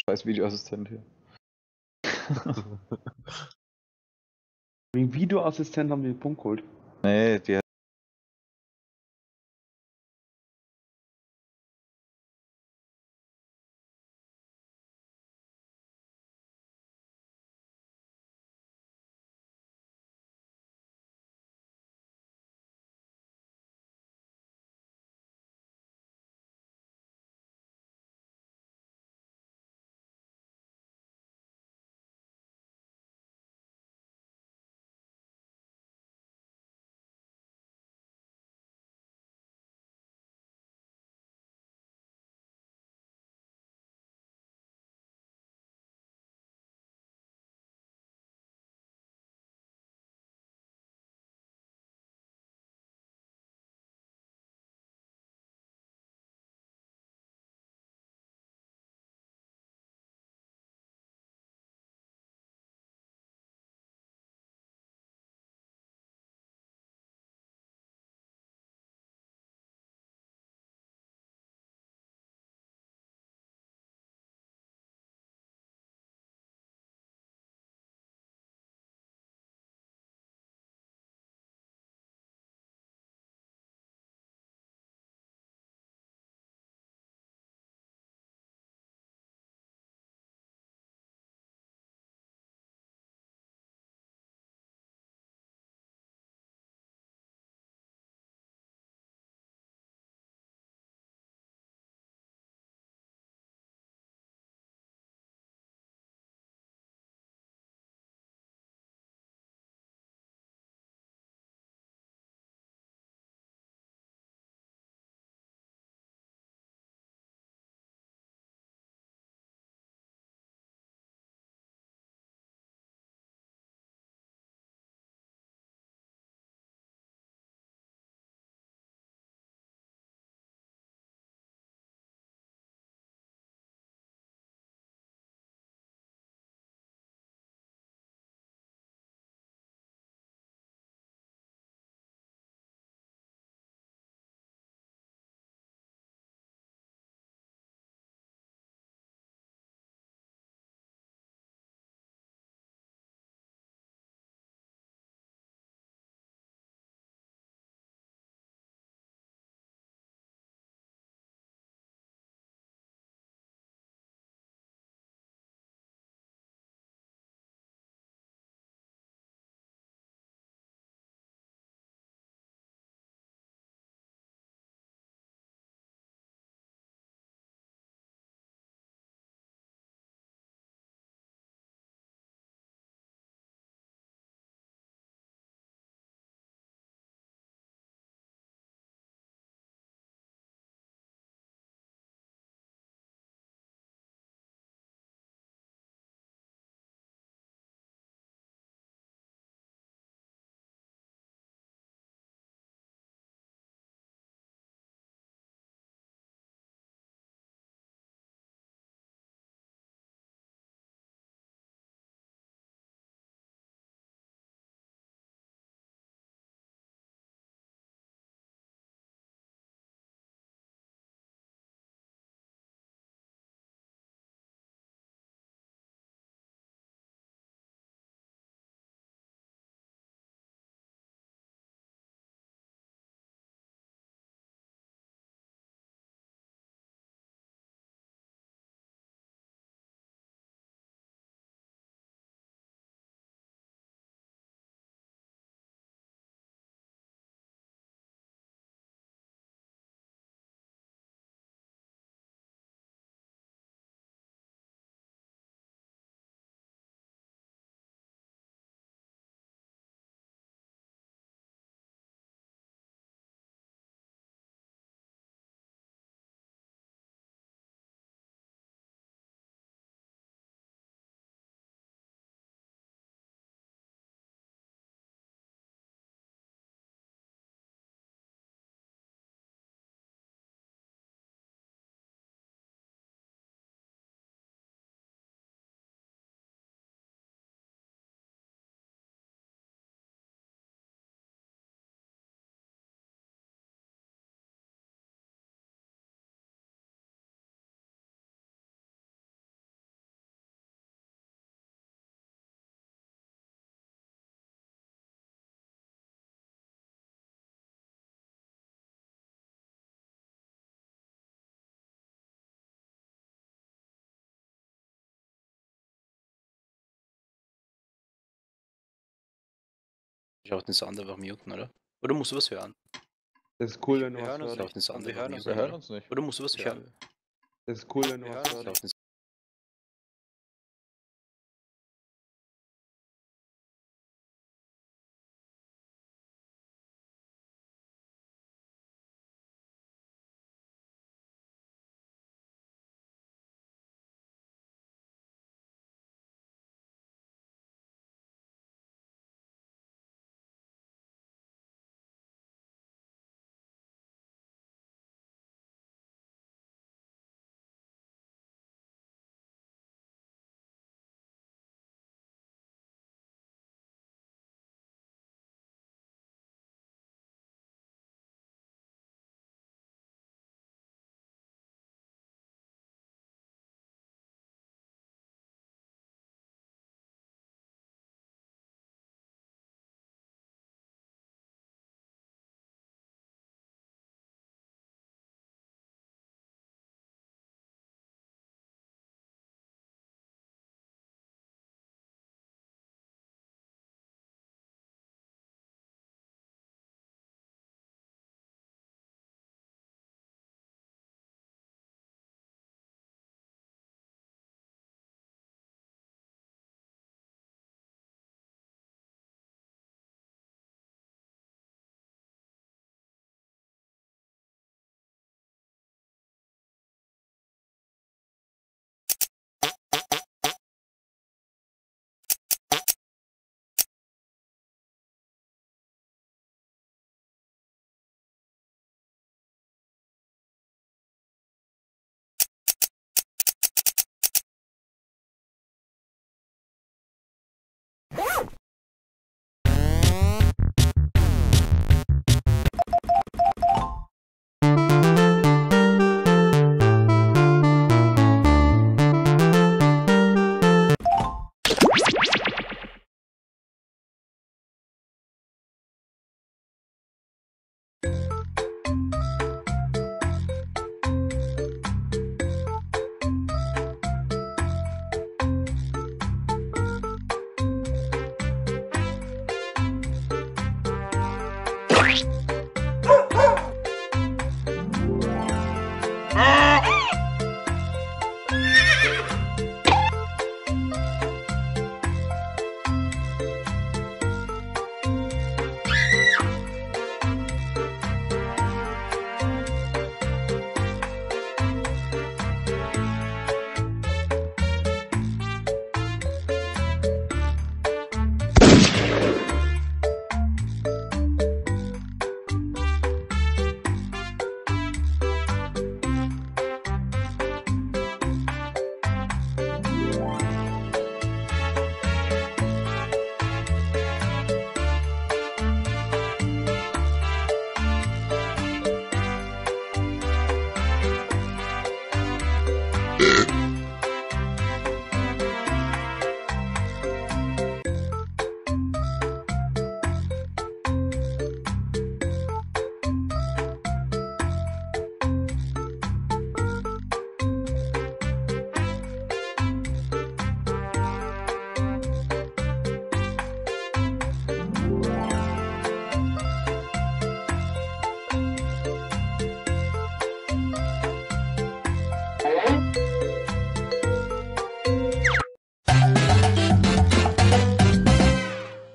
Scheiß Videoassistent hier. Wegen Videoassistent haben die den Punkt geholt. Nee, die Ich auch den Sound einfach muten, oder? Oder musst du was hören? Das ist cool, wenn du Wir was hören uns Ich hörst. auch den Sound Wir einfach hören muten, uns Wir oder? hören uns nicht. Oder musst du was hören? Das ist cool, wenn du Wir was hören uns Ich auch hörst. den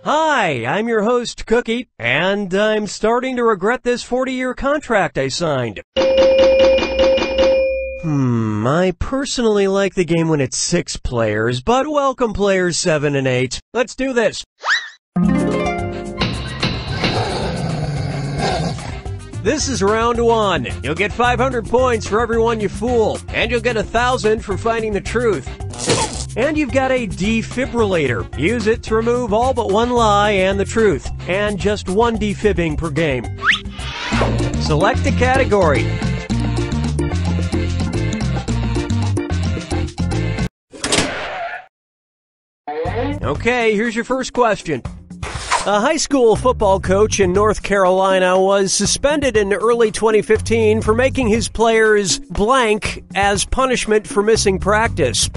Hi, I'm your host, Cookie, and I'm starting to regret this 40-year contract I signed. I personally like the game when it's 6 players, but welcome players 7 and 8. Let's do this. This is round 1. You'll get 500 points for everyone you fool, and you'll get 1,000 for finding the truth. And you've got a defibrillator. Use it to remove all but one lie and the truth, and just 1 defibbing per game. Select a category. Okay, here's your first question. A high school football coach in North Carolina was suspended in early 2015 for making his players blank as punishment for missing practice.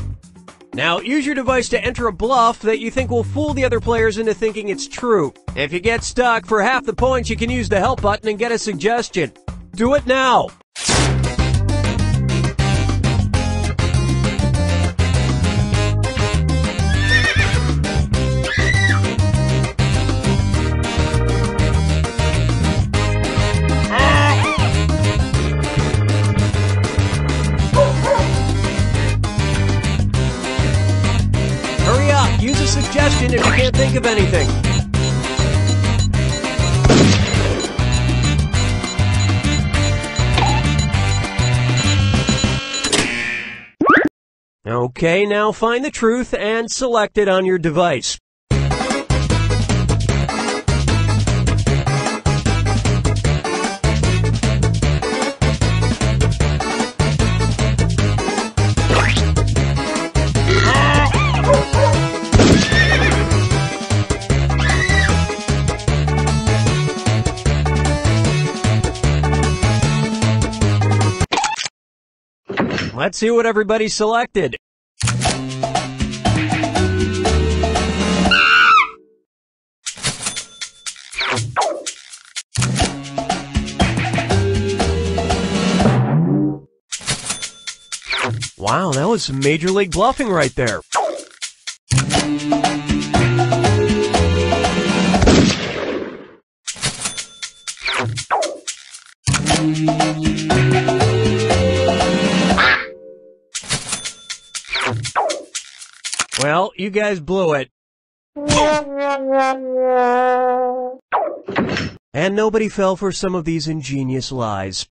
Now, use your device to enter a bluff that you think will fool the other players into thinking it's true. If you get stuck, for half the points, you can use the help button and get a suggestion. Do it now! Use a suggestion if you can't think of anything. Okay, now find the truth and select it on your device. Let's see what everybody selected. Wow, that was some major league bluffing right there. Well, you guys blew it. And nobody fell for some of these ingenious lies.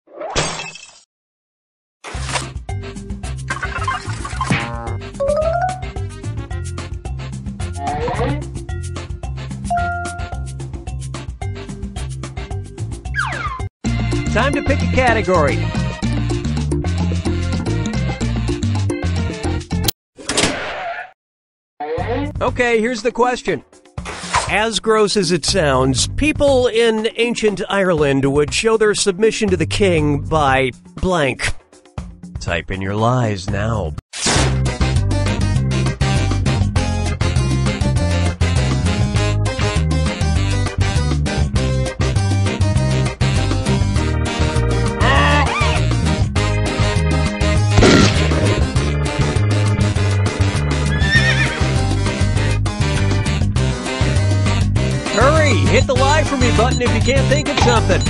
Time to pick a category. Okay, here's the question. As gross as it sounds, people in ancient Ireland would show their submission to the king by blank. Type in your lies now. Hit the lie for me button if you can't think of something.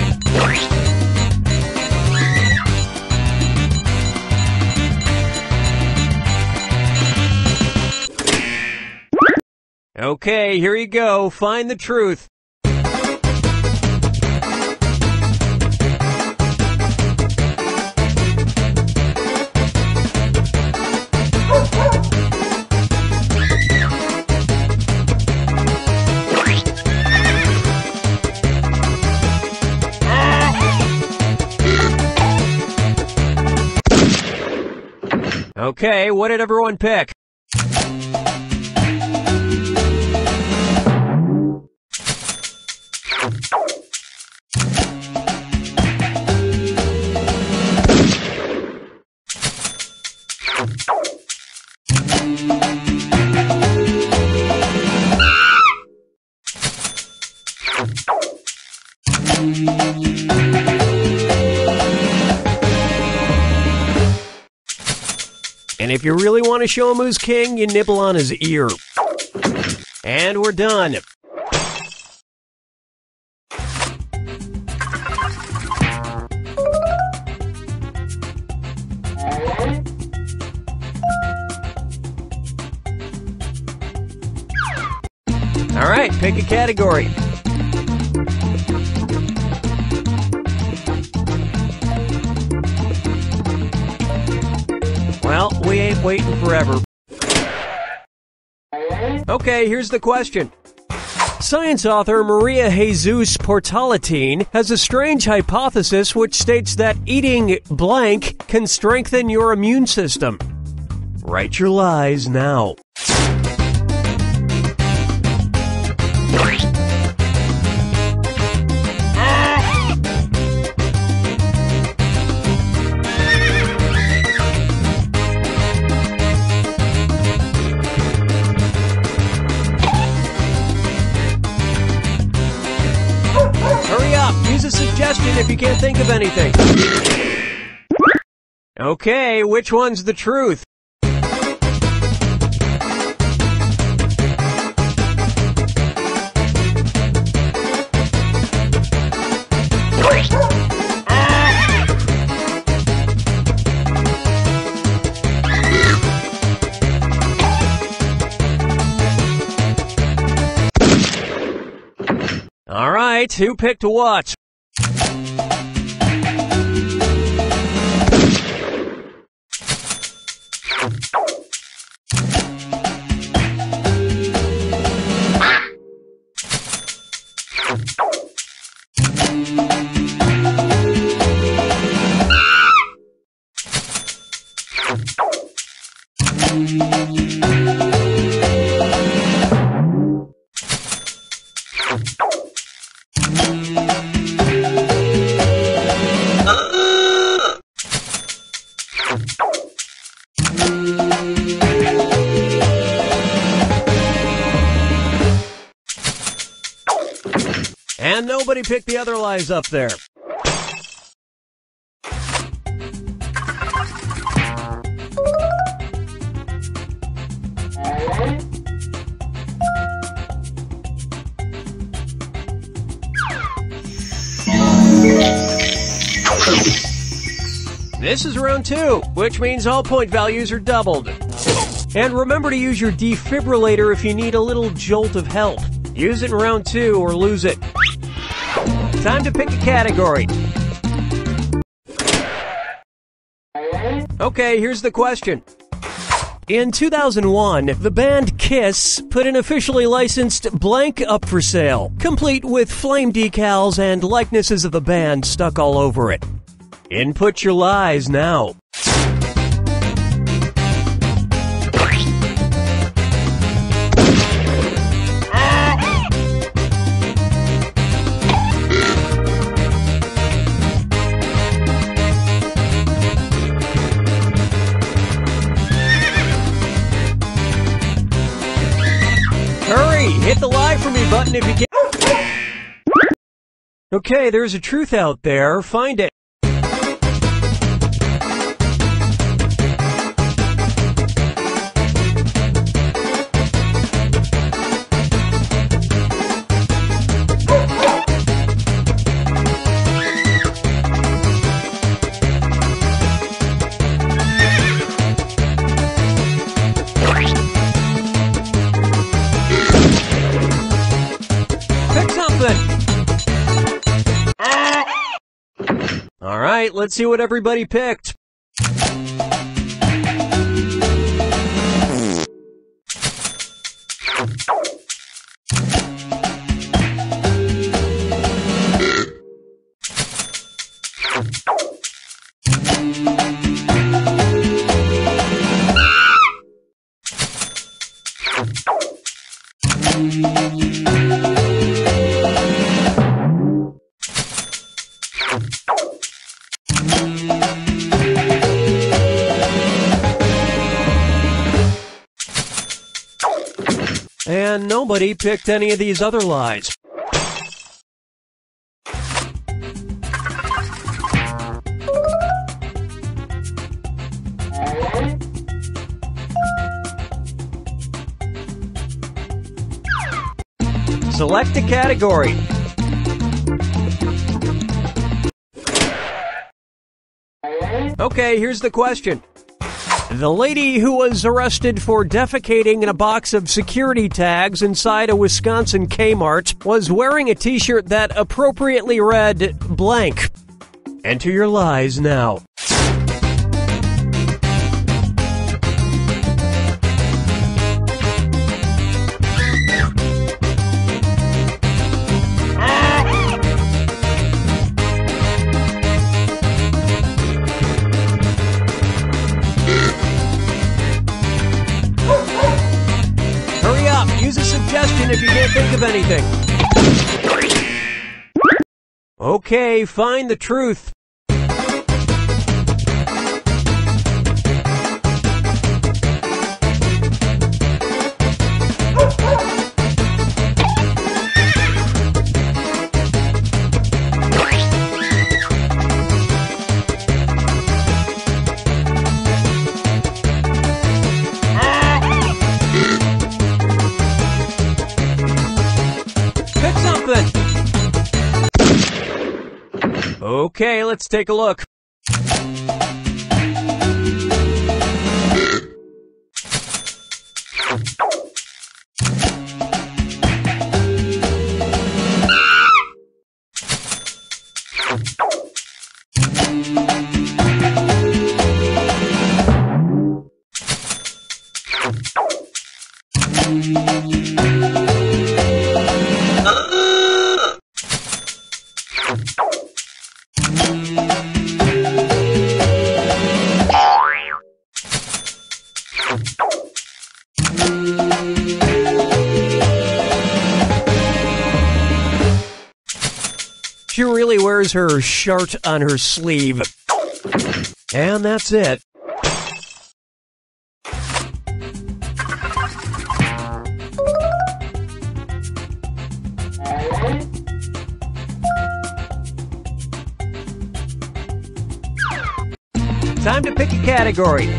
Okay, here you go. Find the truth. Okay, what did everyone pick? And if you really want to show him who's king, you nibble on his ear. And we're done. All right, pick a category. Well, we ain't waiting forever. Okay, here's the question. Science author Maria Jesus Portalatin has a strange hypothesis which states that eating blank can strengthen your immune system. Write your lies now. suggestion if you can't think of anything. Okay, which one's the truth? All right, who picked what? And nobody picked the other lies up there. This is round 2, which means all point values are doubled. And remember to use your defibrillator if you need a little jolt of help. Use it in round 2 or lose it. Time to pick a category. Okay, here's the question. In 2001, the band Kiss put an officially licensed blank up for sale, complete with flame decals and likenesses of the band stuck all over it. Input your lies now. Hurry! Hit the lie for me button if you can. Okay, there's a truth out there. Find it. All right, let's see what everybody picked. And nobody picked any of these other lies. Select a category. Okay, here's the question. The lady who was arrested for defecating in a box of security tags inside a Wisconsin Kmart was wearing a t-shirt that appropriately read blank. Enter your lies now. Use a suggestion if you can't think of anything. Okay, find the truth. Okay, let's take a look. She really wears her shirt on her sleeve. And that's it. Time to pick a category.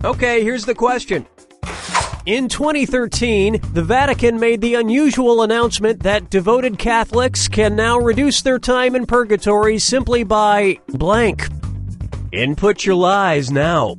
Okay, here's the question. In 2013, the Vatican made the unusual announcement that devoted Catholics can now reduce their time in purgatory simply by blank. Input your lies now.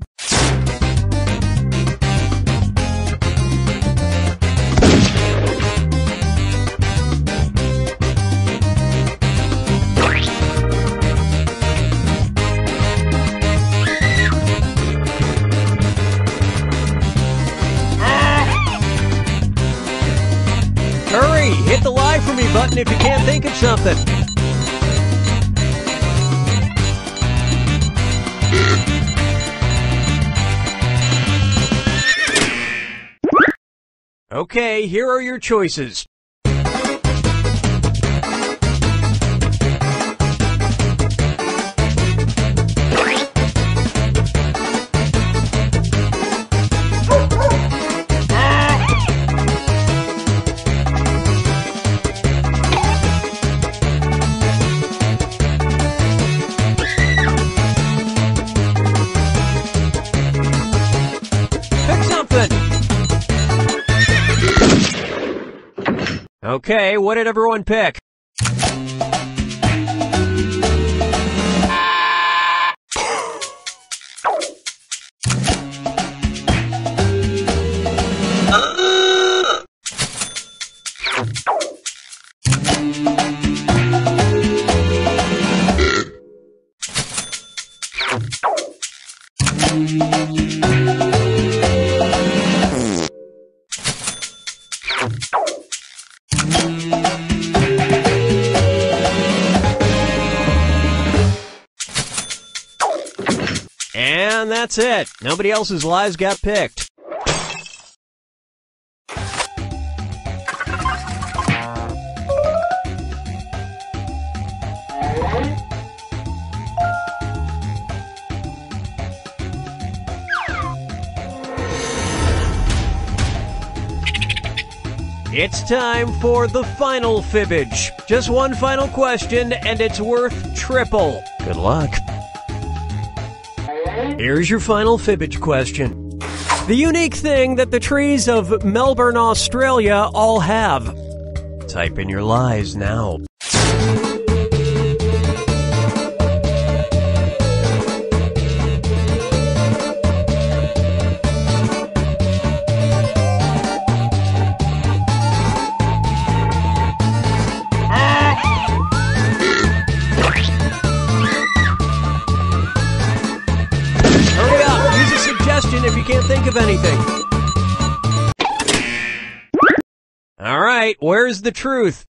Hurry, hit the lie for me button if you can't think of something. Okay, here are your choices. Pick something. Okay, what did everyone pick? And that's it. Nobody else's lies got picked. It's time for the final fibbage. Just one final question, and it's worth triple. Good luck. Here's your final fibbage question. The unique thing that the trees of Melbourne, Australia all have. Type in your lies now. If you can't think of anything. All right, where's the truth?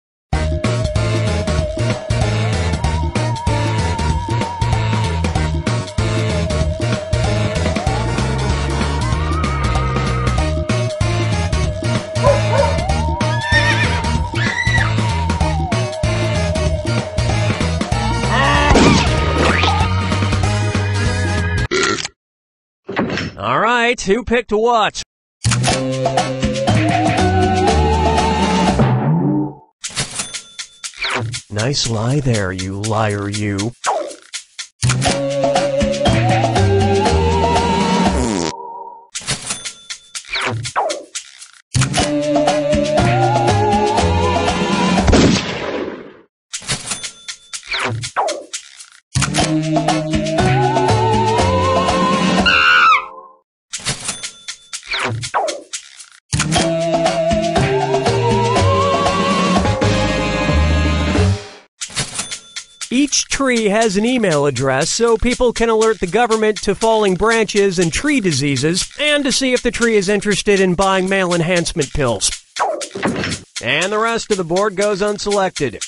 All right, who picked what? Nice lie there, you liar, you. Each tree has an email address so people can alert the government to falling branches and tree diseases, and to see if the tree is interested in buying male enhancement pills. And the rest of the board goes unselected.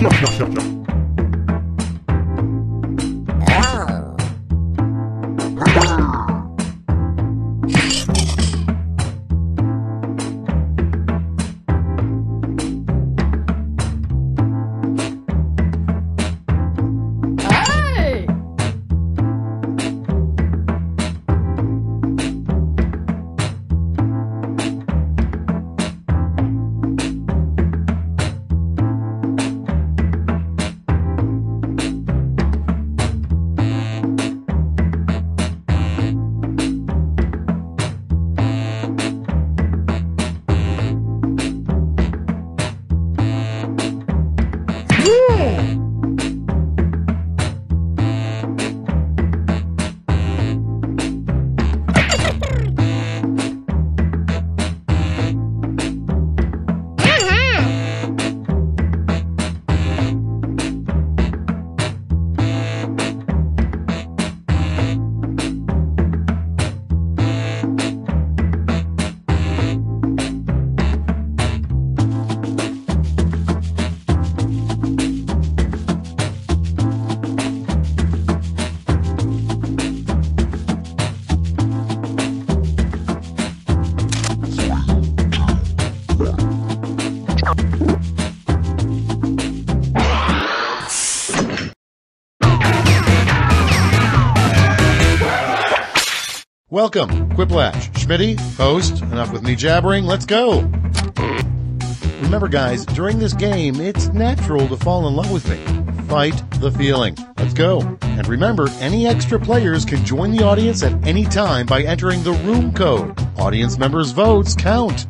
No. Welcome, Quiplash. Schmitty, host. Enough with me jabbering, let's go! Remember guys, during this game, it's natural to fall in love with me. Fight the feeling. Let's go. And remember, any extra players can join the audience at any time by entering the room code. Audience members' votes count.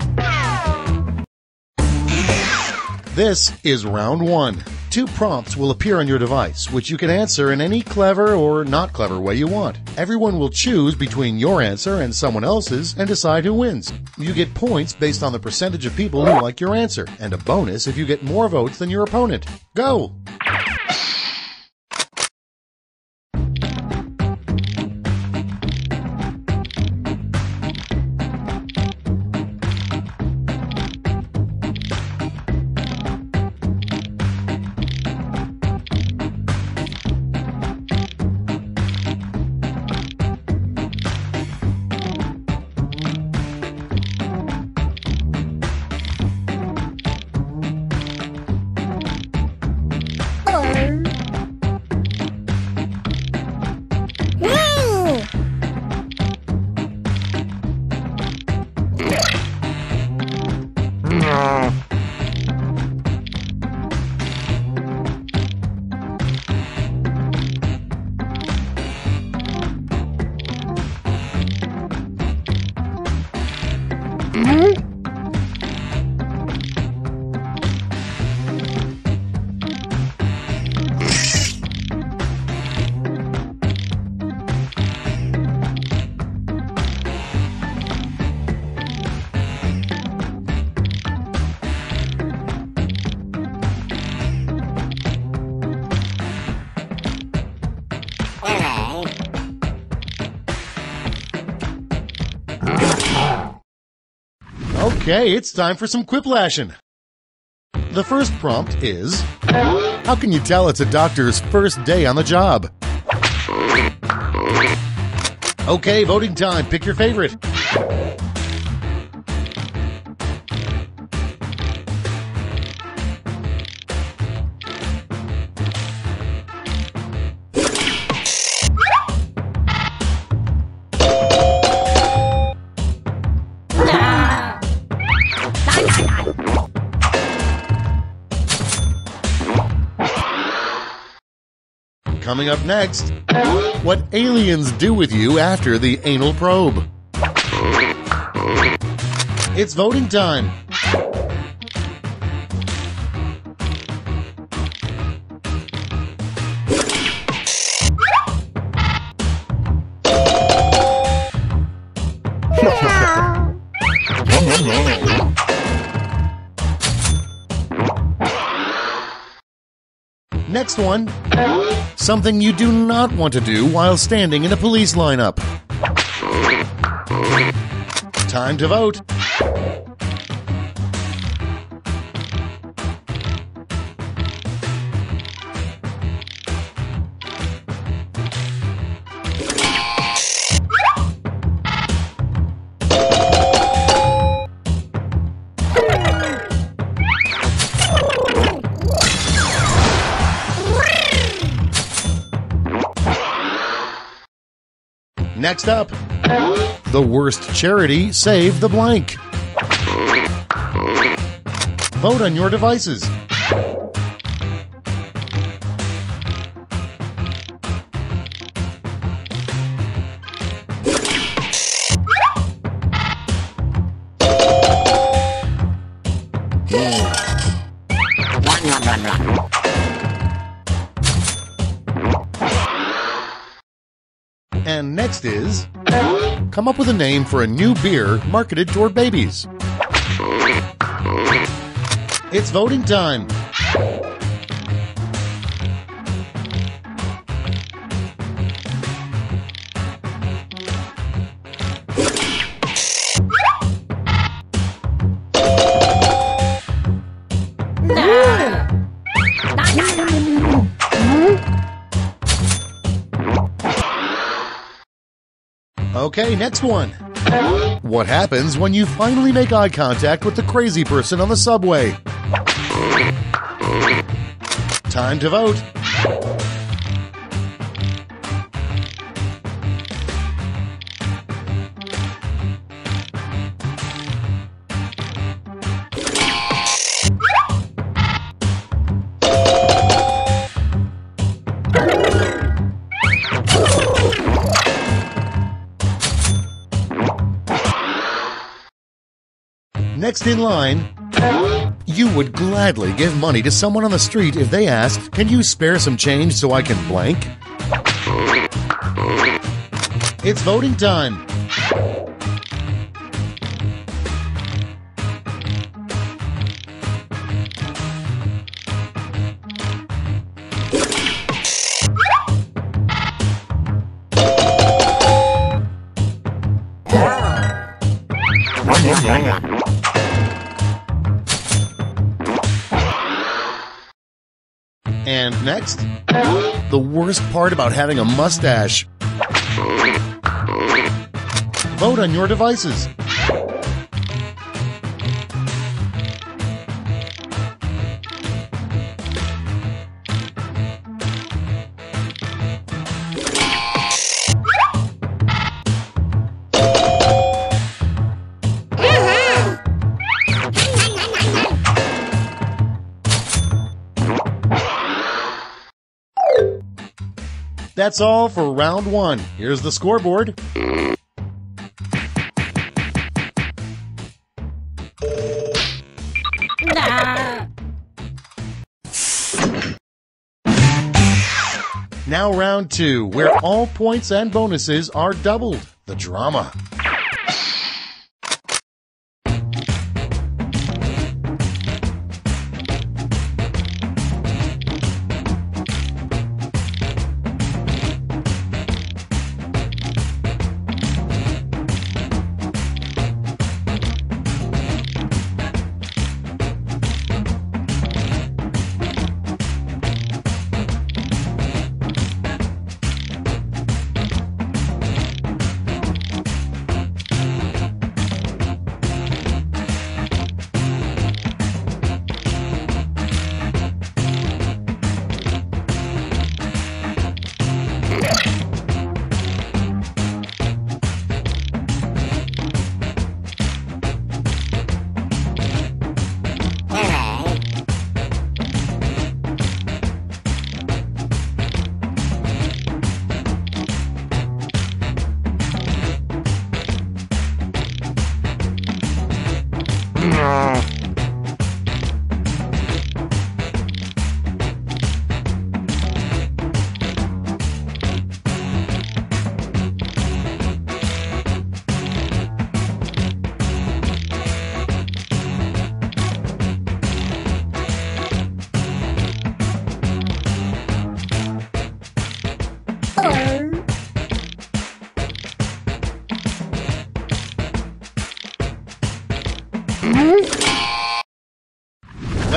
This is round 1. 2 prompts will appear on your device, which you can answer in any clever or not clever way you want. Everyone will choose between your answer and someone else's and decide who wins. You get points based on the percentage of people who like your answer, and a bonus if you get more votes than your opponent. Go! Okay, it's time for some quiplashing. The first prompt is, how can you tell it's a doctor's first day on the job? Okay, voting time. Pick your favorite. Coming up next, what aliens do with you after the anal probe. It's voting time. Next one, something you do not want to do while standing in a police lineup. Time to vote. Next up, the worst charity, save the blank. Vote on your devices. And next is, come up with a name for a new beer marketed toward babies. It's voting time. Okay, next one. What happens when you finally make eye contact with the crazy person on the subway? Time to vote. Next in line, you would gladly give money to someone on the street if they asked, can you spare some change so I can blank? It's voting time. And next, the worst part about having a mustache. Vote on your devices. That's all for round one. Here's the scoreboard. Now round two, where all points and bonuses are doubled. The drama.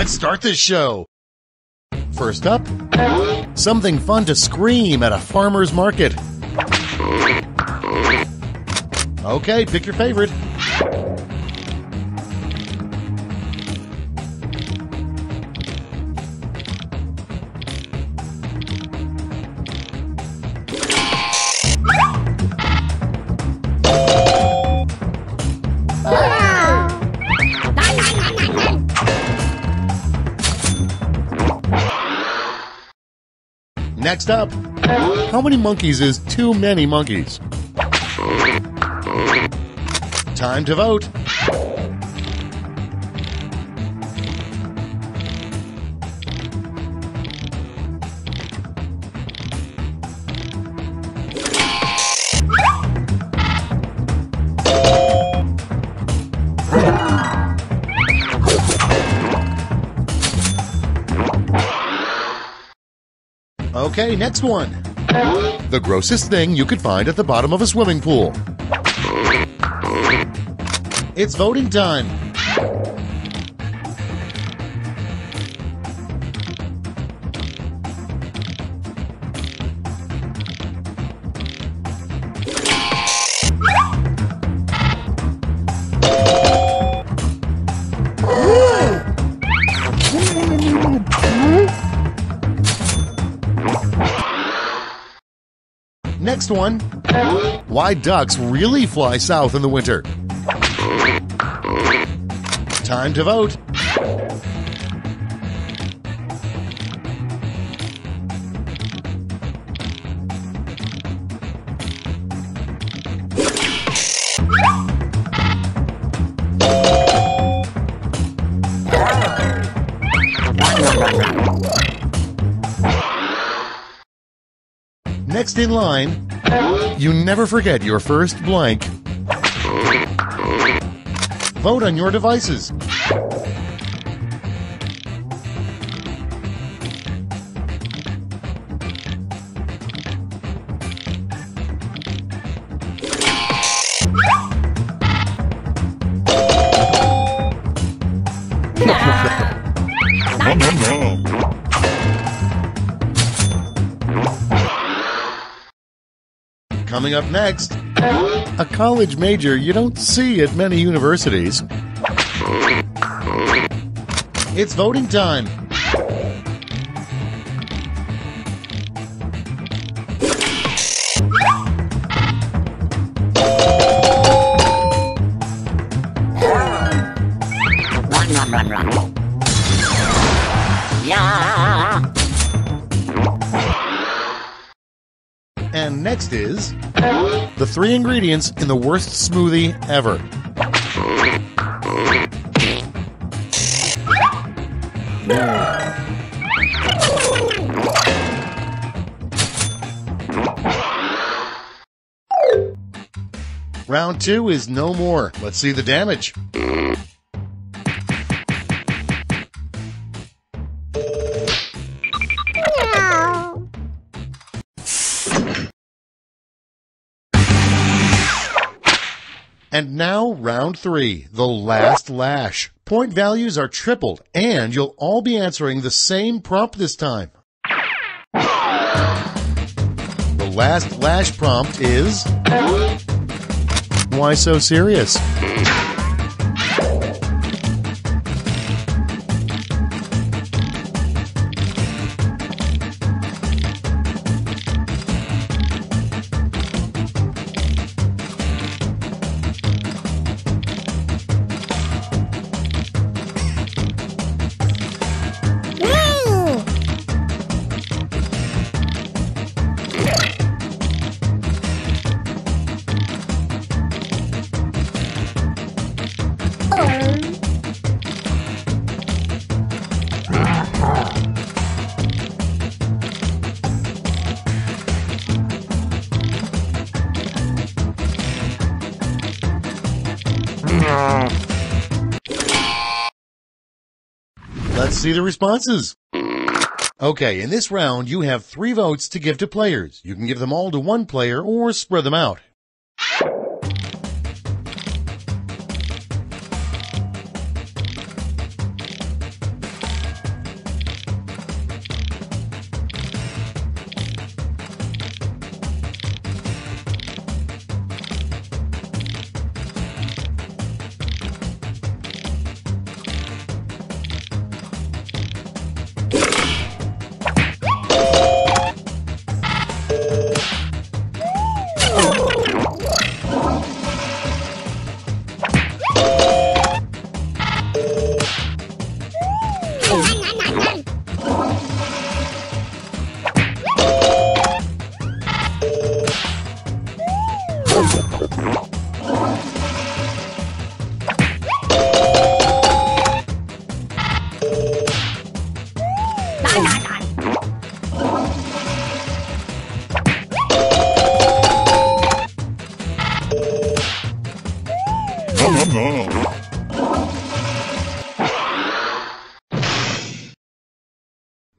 Let's start this show. First up, something fun to scream at a farmer's market. Okay, pick your favorite. Next up, how many monkeys is too many monkeys? Time to vote. Okay, next one. The grossest thing you could find at the bottom of a swimming pool. It's voting time. Next one. Why ducks really fly south in the winter? Time to vote. Next in line, you never forget your first blank. Vote on your devices. Coming up next, a college major you don't see at many universities. It's voting time. Run. Yeah. And next is the 3 ingredients in the worst smoothie ever. Round 2 is no more. Let's see the damage. And now, round 3, the last lash. Point values are tripled, and you'll all be answering the same prompt this time. The last lash prompt is... Why so serious? Let's see the responses. Okay, in this round, you have 3 votes to give to players. You can give them all to one player or spread them out.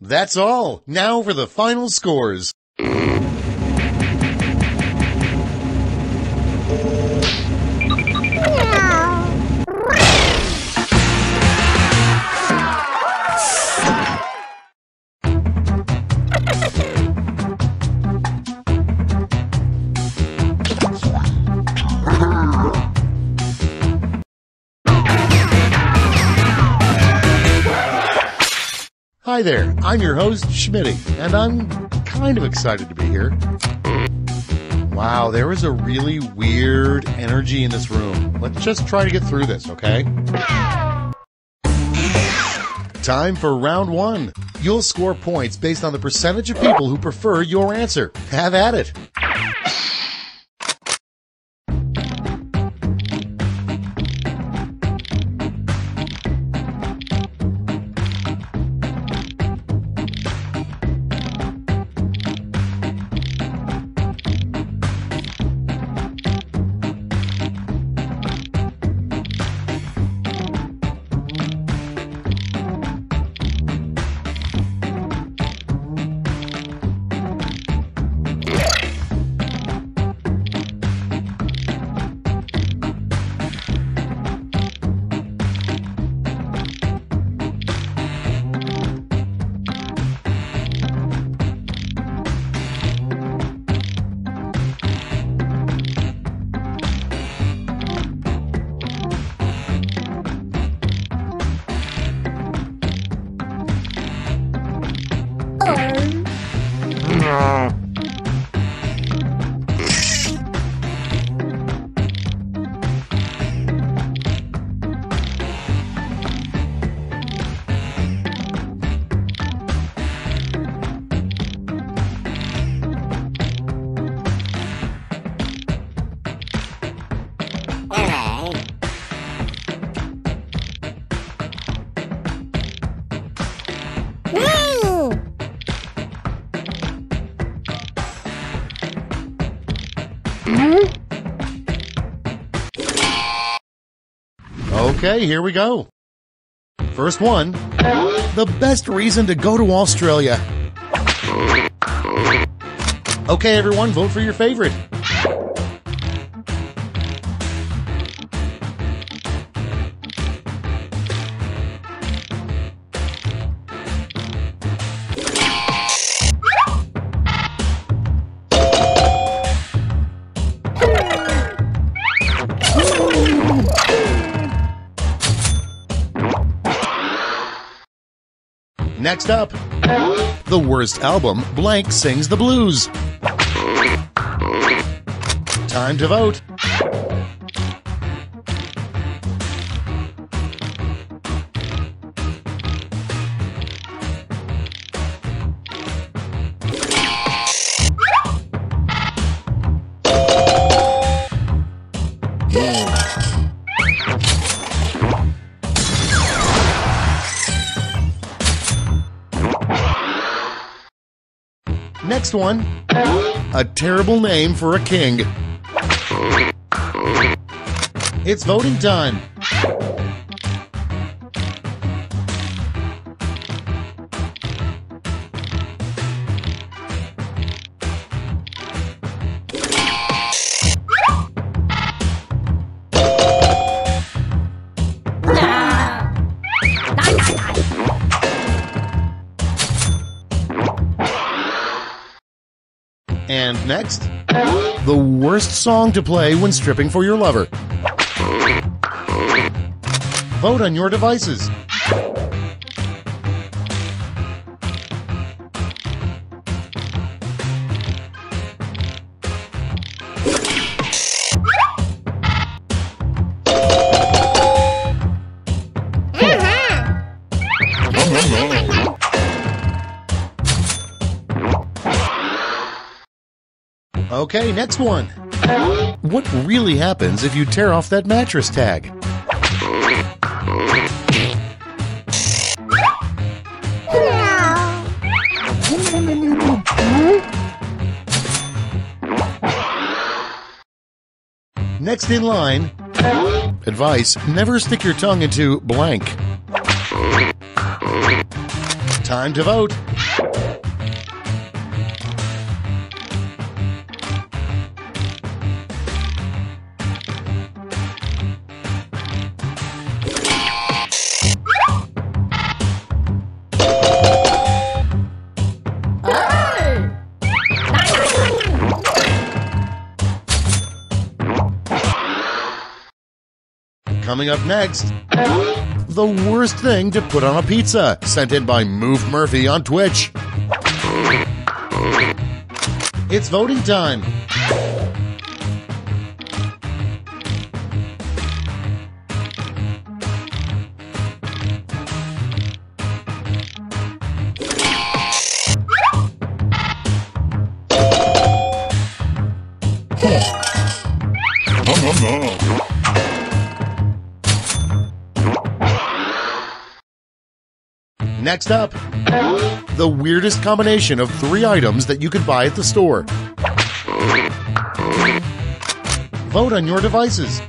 That's all. Now for the final scores. Hi there, I'm your host, Schmitty, and I'm kind of excited to be here. Wow, there is a really weird energy in this room. Let's just try to get through this, okay? Time for round one. You'll score points based on the percentage of people who prefer your answer. Have at it. Okay, here we go. First one, the best reason to go to Australia. Okay, everyone, vote for your favorite. Next up, the worst album, Blank Sings the Blues. Time to vote. Next one, a terrible name for a king. It's voting time. And next, the worst song to play when stripping for your lover. Vote on your devices. Okay, next one. What really happens if you tear off that mattress tag? Next in line, advice, never stick your tongue into blank. Time to vote. Coming up next, the worst thing to put on a pizza, sent in by Move Murphy on Twitch. It's voting time. Next up, the weirdest combination of 3 items that you could buy at the store. Vote on your devices.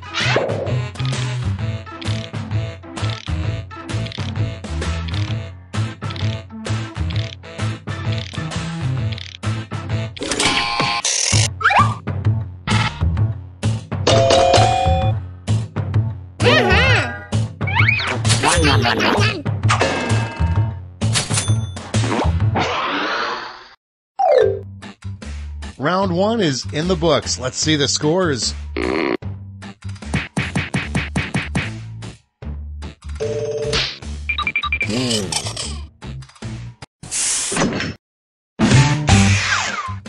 Round 1 is in the books. Let's see the scores.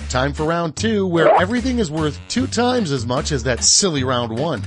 Time for round 2, where everything is worth 2 times as much as that silly round 1.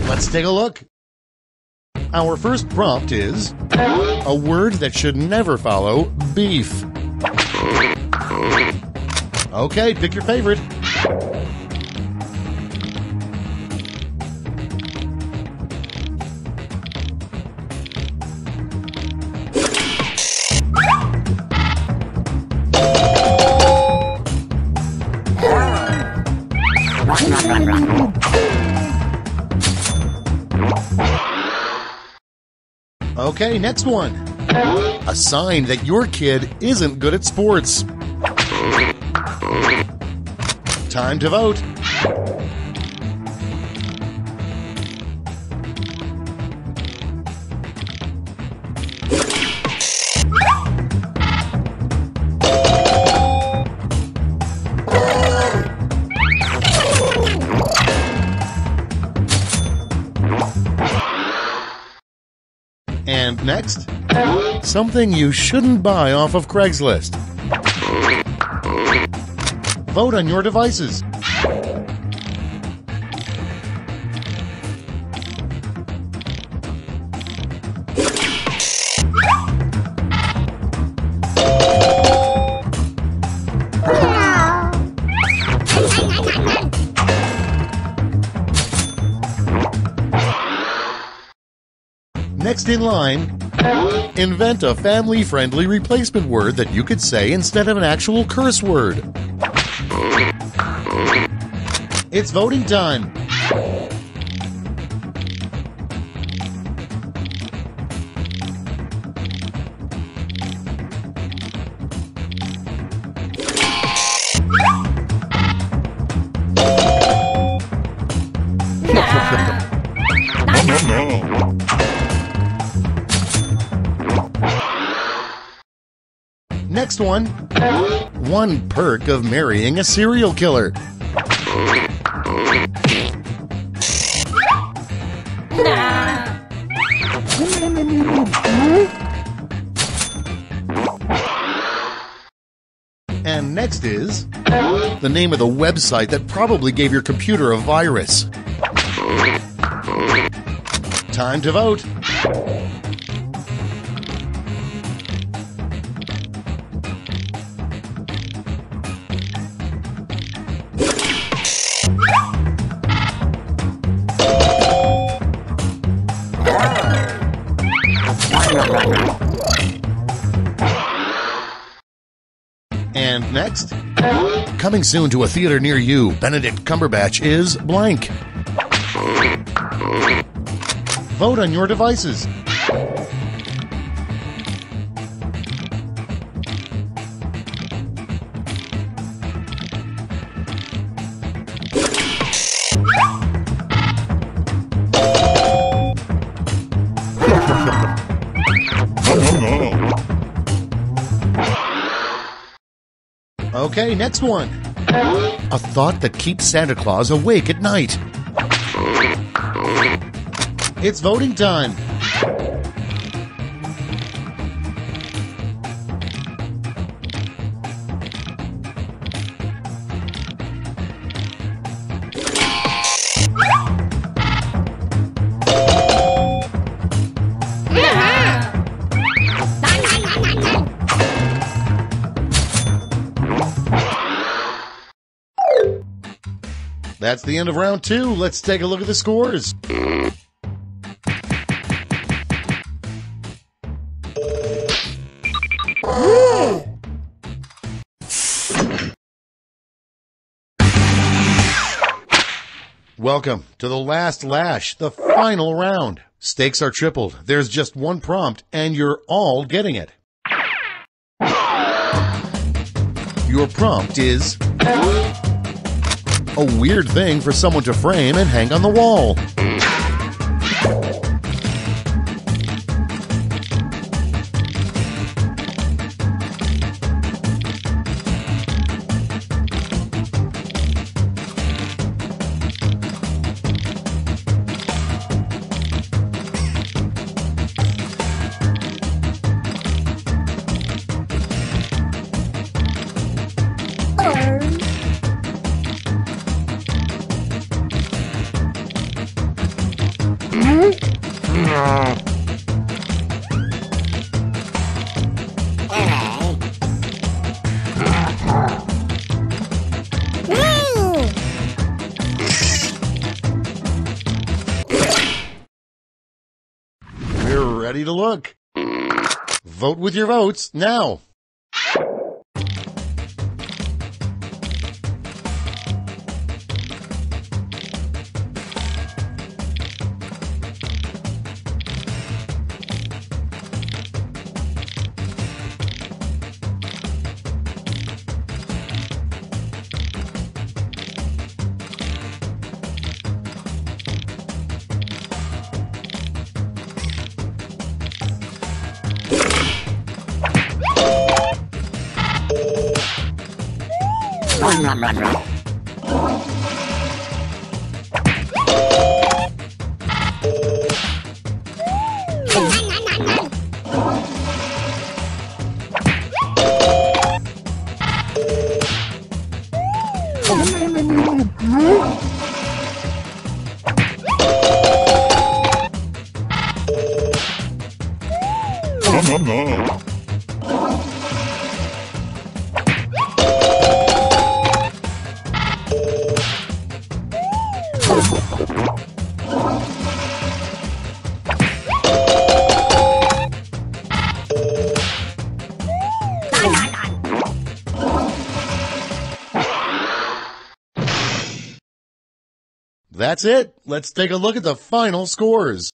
Let's take a look. Our first prompt is a word that should never follow beef. Okay, pick your favorite. Okay, next one. A sign that your kid isn't good at sports. Time to vote. And next, something you shouldn't buy off of Craigslist. Vote on your devices. Next in line, invent a family-friendly replacement word that you could say instead of an actual curse word. It's voting time. Next one. One perk of marrying a serial killer. And next is the name of the website that probably gave your computer a virus. Time to vote. And next, coming soon to a theater near you, Benedict Cumberbatch is blank. Vote on your devices. Okay, next one. A thought that keeps Santa Claus awake at night. It's voting time. That's the end of round 2. Let's take a look at the scores. Welcome to the last lash, the final round. Stakes are tripled. There's just one prompt, and you're all getting it. Your prompt is a weird thing for someone to frame and hang on the wall. We're ready to look. Vote with your votes now. Run. That's it. Let's take a look at the final scores.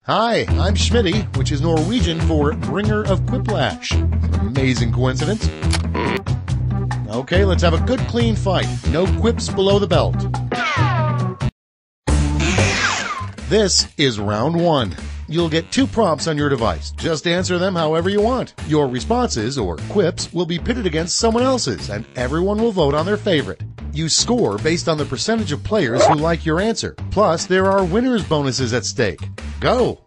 Hi, I'm Schmitty, which is Norwegian for bringer of quiplash. Amazing coincidence. Okay, let's have a good clean fight. No quips below the belt. This is round one. You'll get 2 prompts on your device. Just answer them however you want. Your responses, or quips, will be pitted against someone else's, and everyone will vote on their favorite. You score based on the percentage of players who like your answer. Plus, there are winners' bonuses at stake. Go!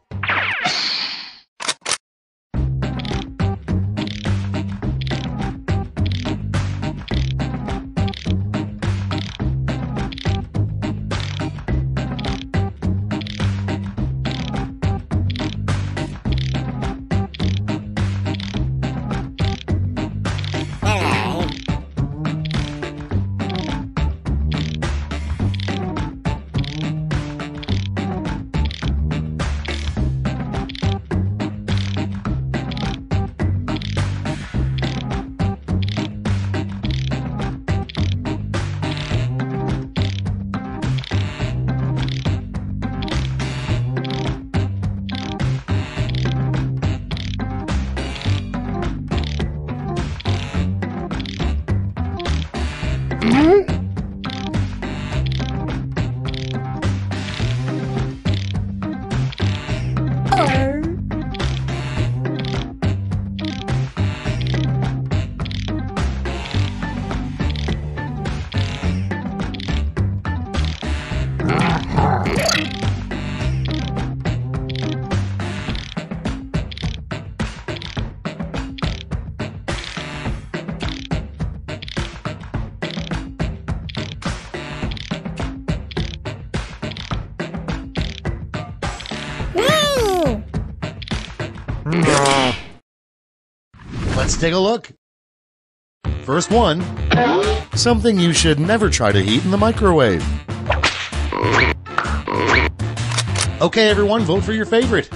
Let's take a look. First one, something you should never try to heat in the microwave. Okay, everyone, vote for your favorite.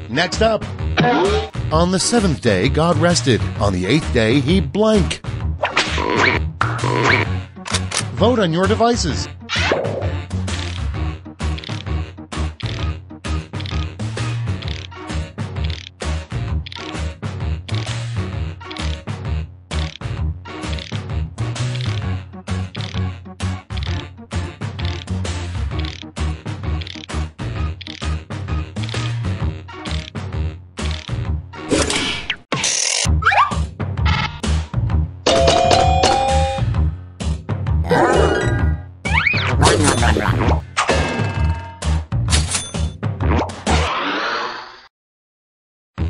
Next up. On the 7th day, God rested. On the 8th day, he blank. Vote on your devices.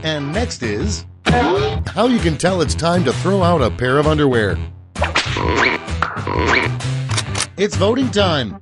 And next is how you can tell it's time to throw out a pair of underwear. It's voting time.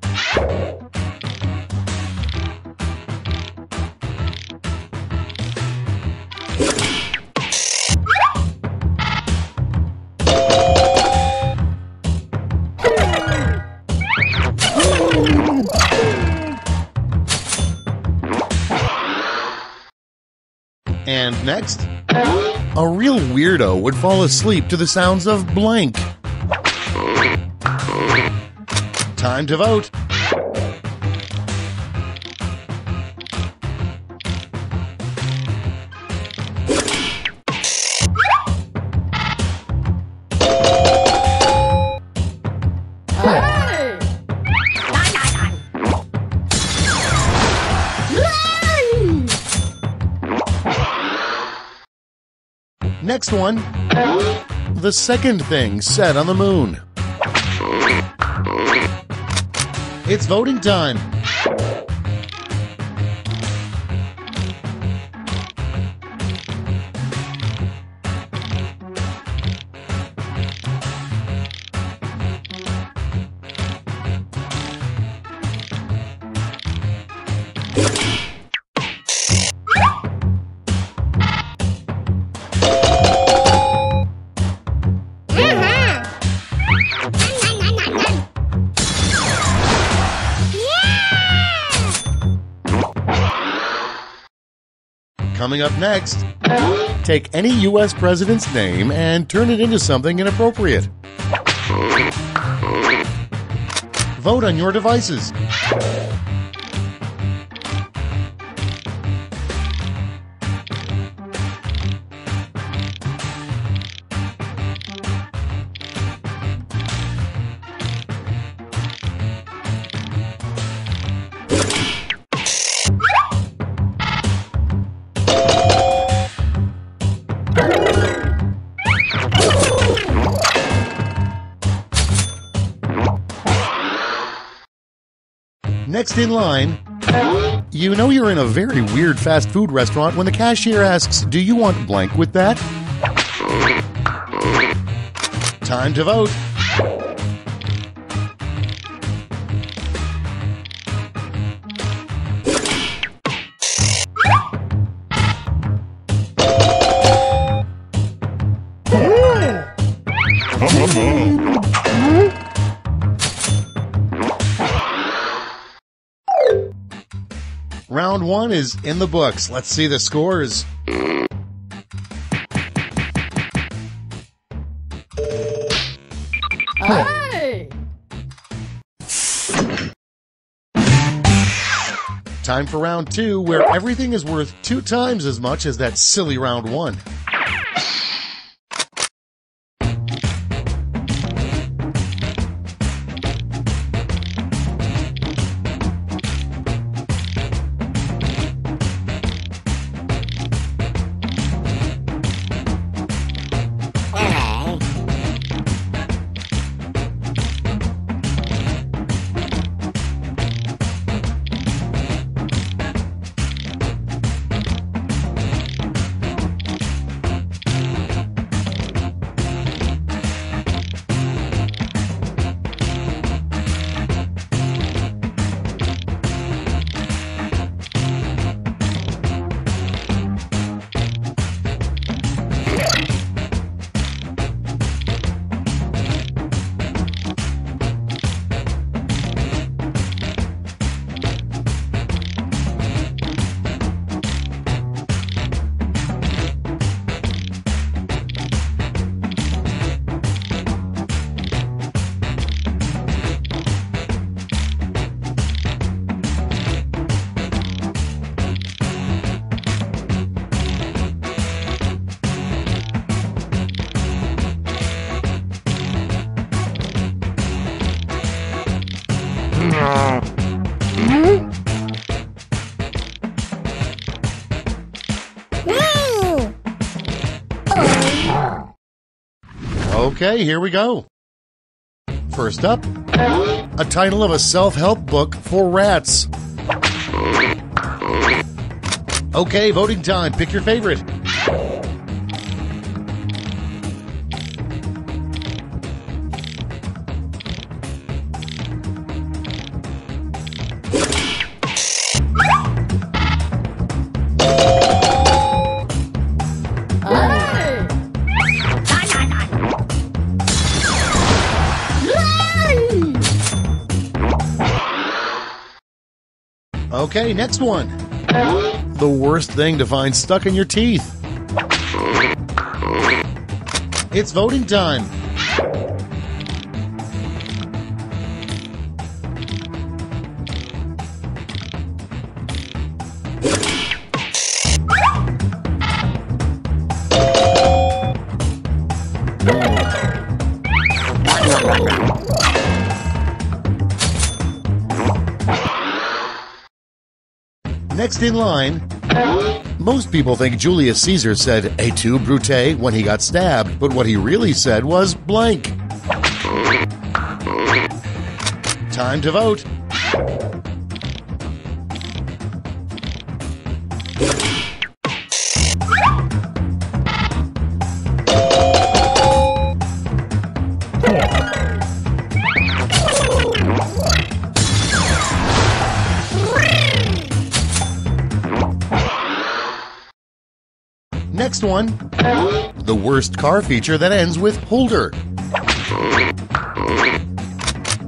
And next, a real weirdo would fall asleep to the sounds of blank. Time to vote. Next one, the second thing said on the moon. It's voting time. Coming up next, take any U.S. president's name and turn it into something inappropriate. Vote on your devices. Next in line, you know you're in a very weird fast food restaurant when the cashier asks, "Do you want blank with that?" Time to vote. Round one is in the books. Let's see the scores. Hey! Time for round two, where everything is worth 2 times as much as that silly round one. Okay, here we go. First up, a title of a self-help book for rats. Okay, voting time. Pick your favorite. Okay, next one. The worst thing to find stuck in your teeth. It's voting time. Next in line, most people think Julius Caesar said "et tu, Brute" when he got stabbed, but what he really said was blank. Time to vote. Next one, the worst car feature that ends with holder.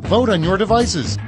Vote on your devices.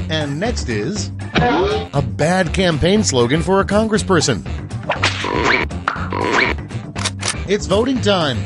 And next is a bad campaign slogan for a congressperson. It's voting time.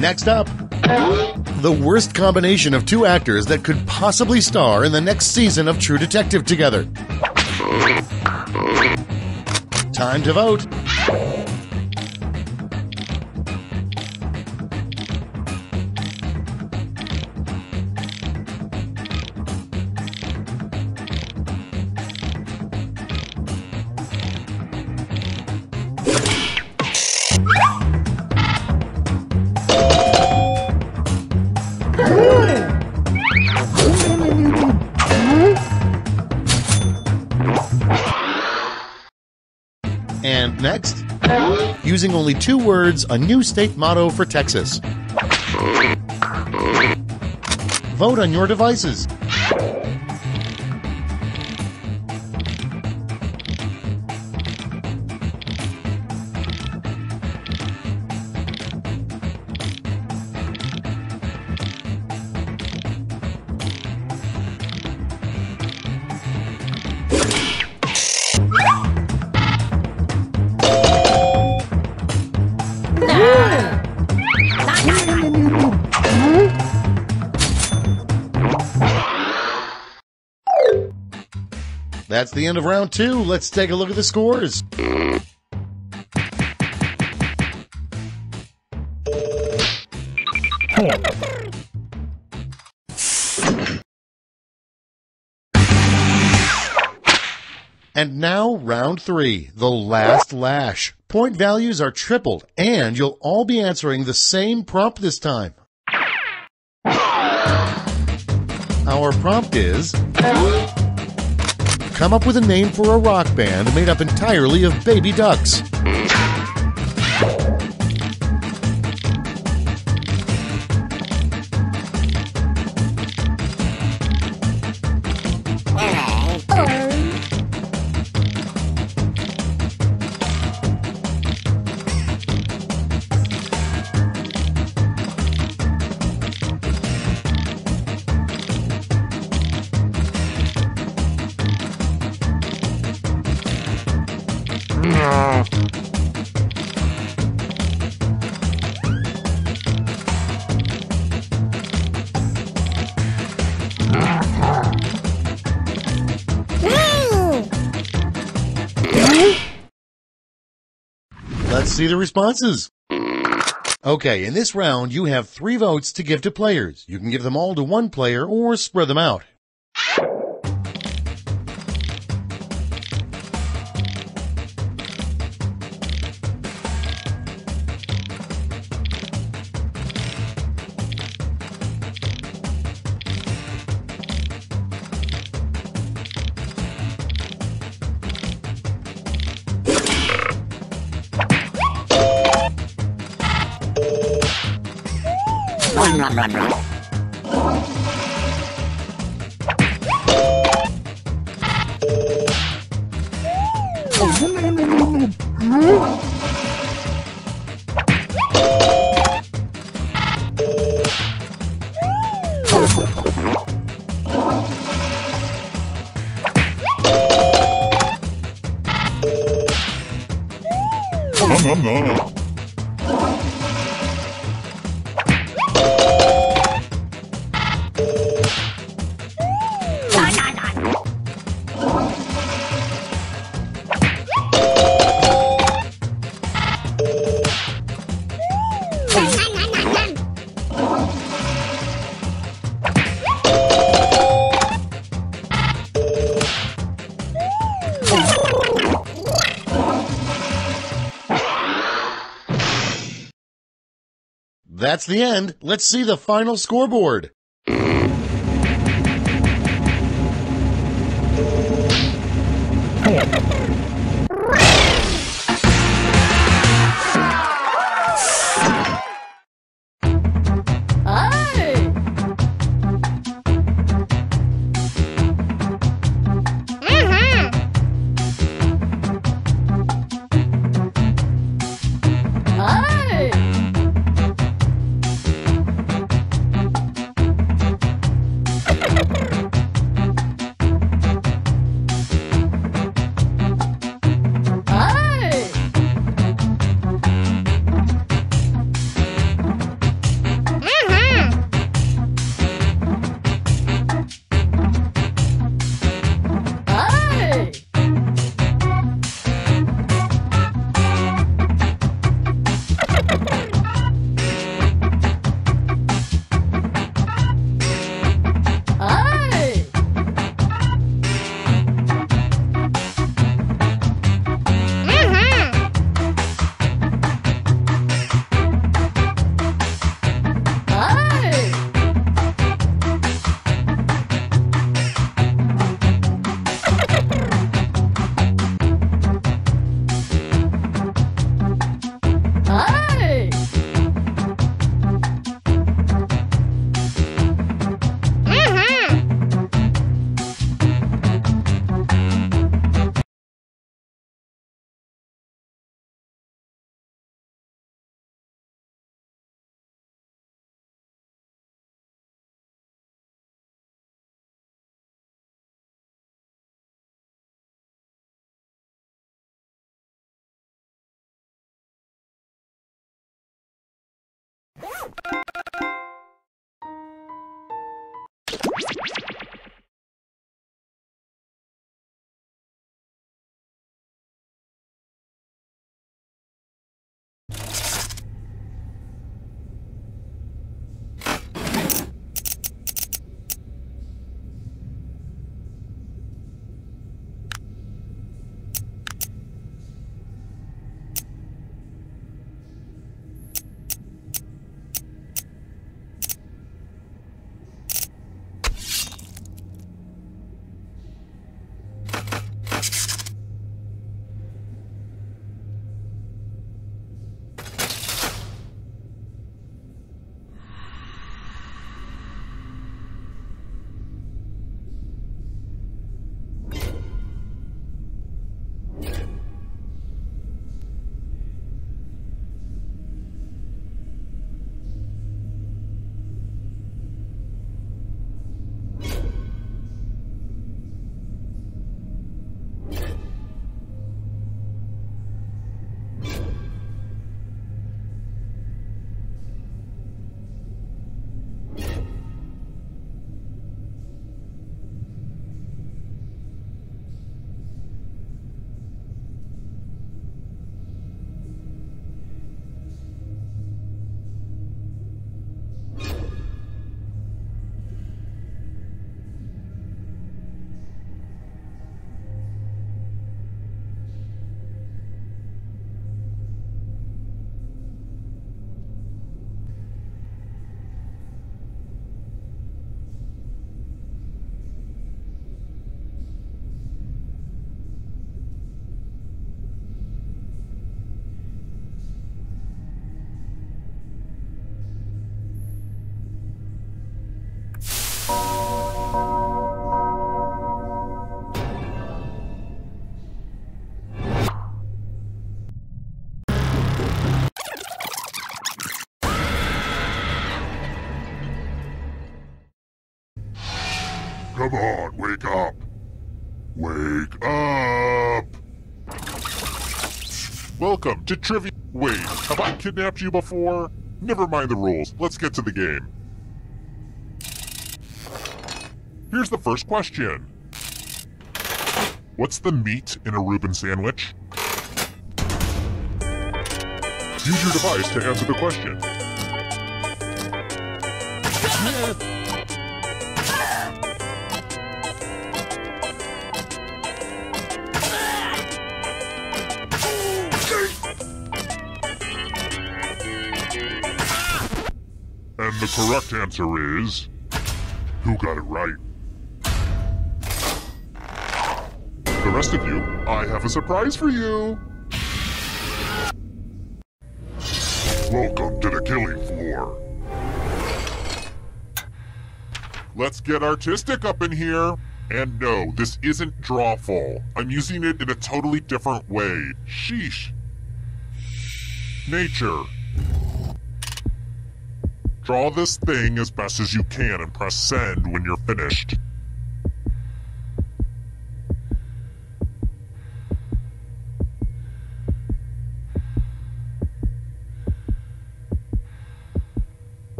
Next up, the worst combination of two actors that could possibly star in the next season of True Detective together. Time to vote. And next, using only 2 words, a new state motto for Texas. Vote on your devices. That's the end of round 2. Let's take a look at the scores. And now round 3, the last lash. Point values are tripled, and you'll all be answering the same prompt this time. Our prompt is, come up with a name for a rock band made up entirely of baby ducks. Let's see the responses. Okay, in this round, you have 3 votes to give to players. You can give them all to one player or spread them out. Run. That's the end. Let's see the final scoreboard. Come on, wake up! Wake up! Welcome to Trivia. Wait, have I kidnapped you before? Never mind the rules, let's get to the game. Here's the first question. What's the meat in a Reuben sandwich? Use your device to answer the question. And the correct answer is... who got it right? The rest of you, I have a surprise for you! Welcome to the killing floor. Let's get artistic up in here. And no, this isn't drawful. I'm using it in a totally different way. Sheesh. Nature. Draw this thing as best as you can and press send when you're finished.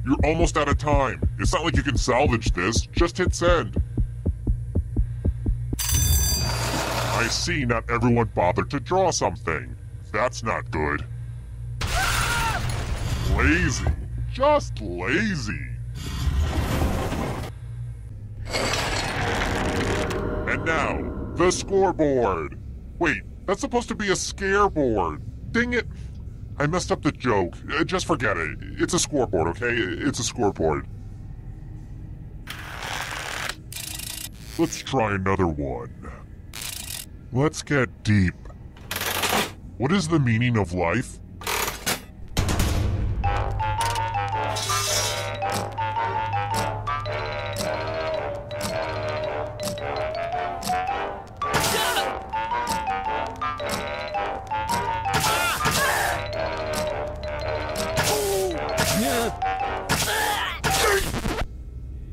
You're almost out of time. It's not like you can salvage this. Just hit send. I see not everyone bothered to draw something. That's not good. Lazy. Just lazy. And now, the scoreboard. Wait, that's supposed to be a scare board. Dang it. I messed up the joke. Just forget it. It's a scoreboard, okay? It's a scoreboard. Let's try another one. Let's get deep. What is the meaning of life?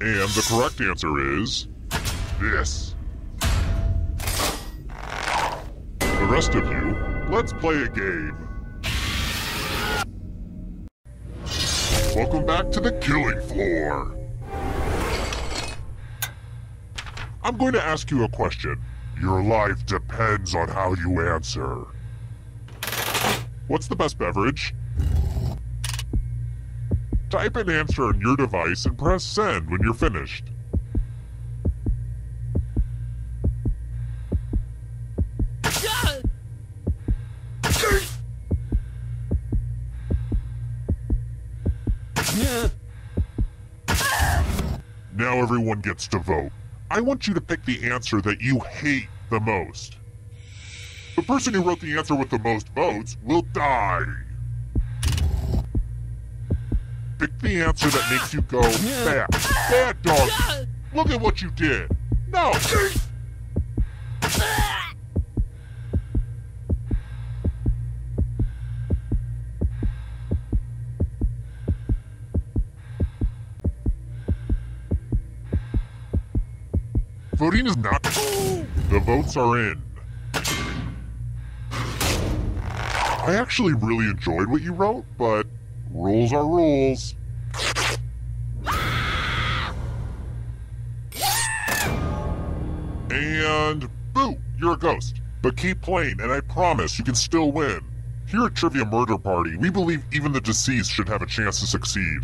And the correct answer is... this. The rest of you, let's play a game. Welcome back to the killing floor. I'm going to ask you a question. Your life depends on how you answer. What's the best beverage? Type an answer on your device and press send when you're finished. Now everyone gets to vote. I want you to pick the answer that you hate the most. The person who wrote the answer with the most votes will die. Pick the answer that makes you go, bad. Bad dog. Look at what you did. No. Voting is not... The votes are in. I actually really enjoyed what you wrote, but rules are rules. And boo, you're a ghost. But keep playing, and I promise you can still win. Here at Trivia Murder Party, we believe even the deceased should have a chance to succeed.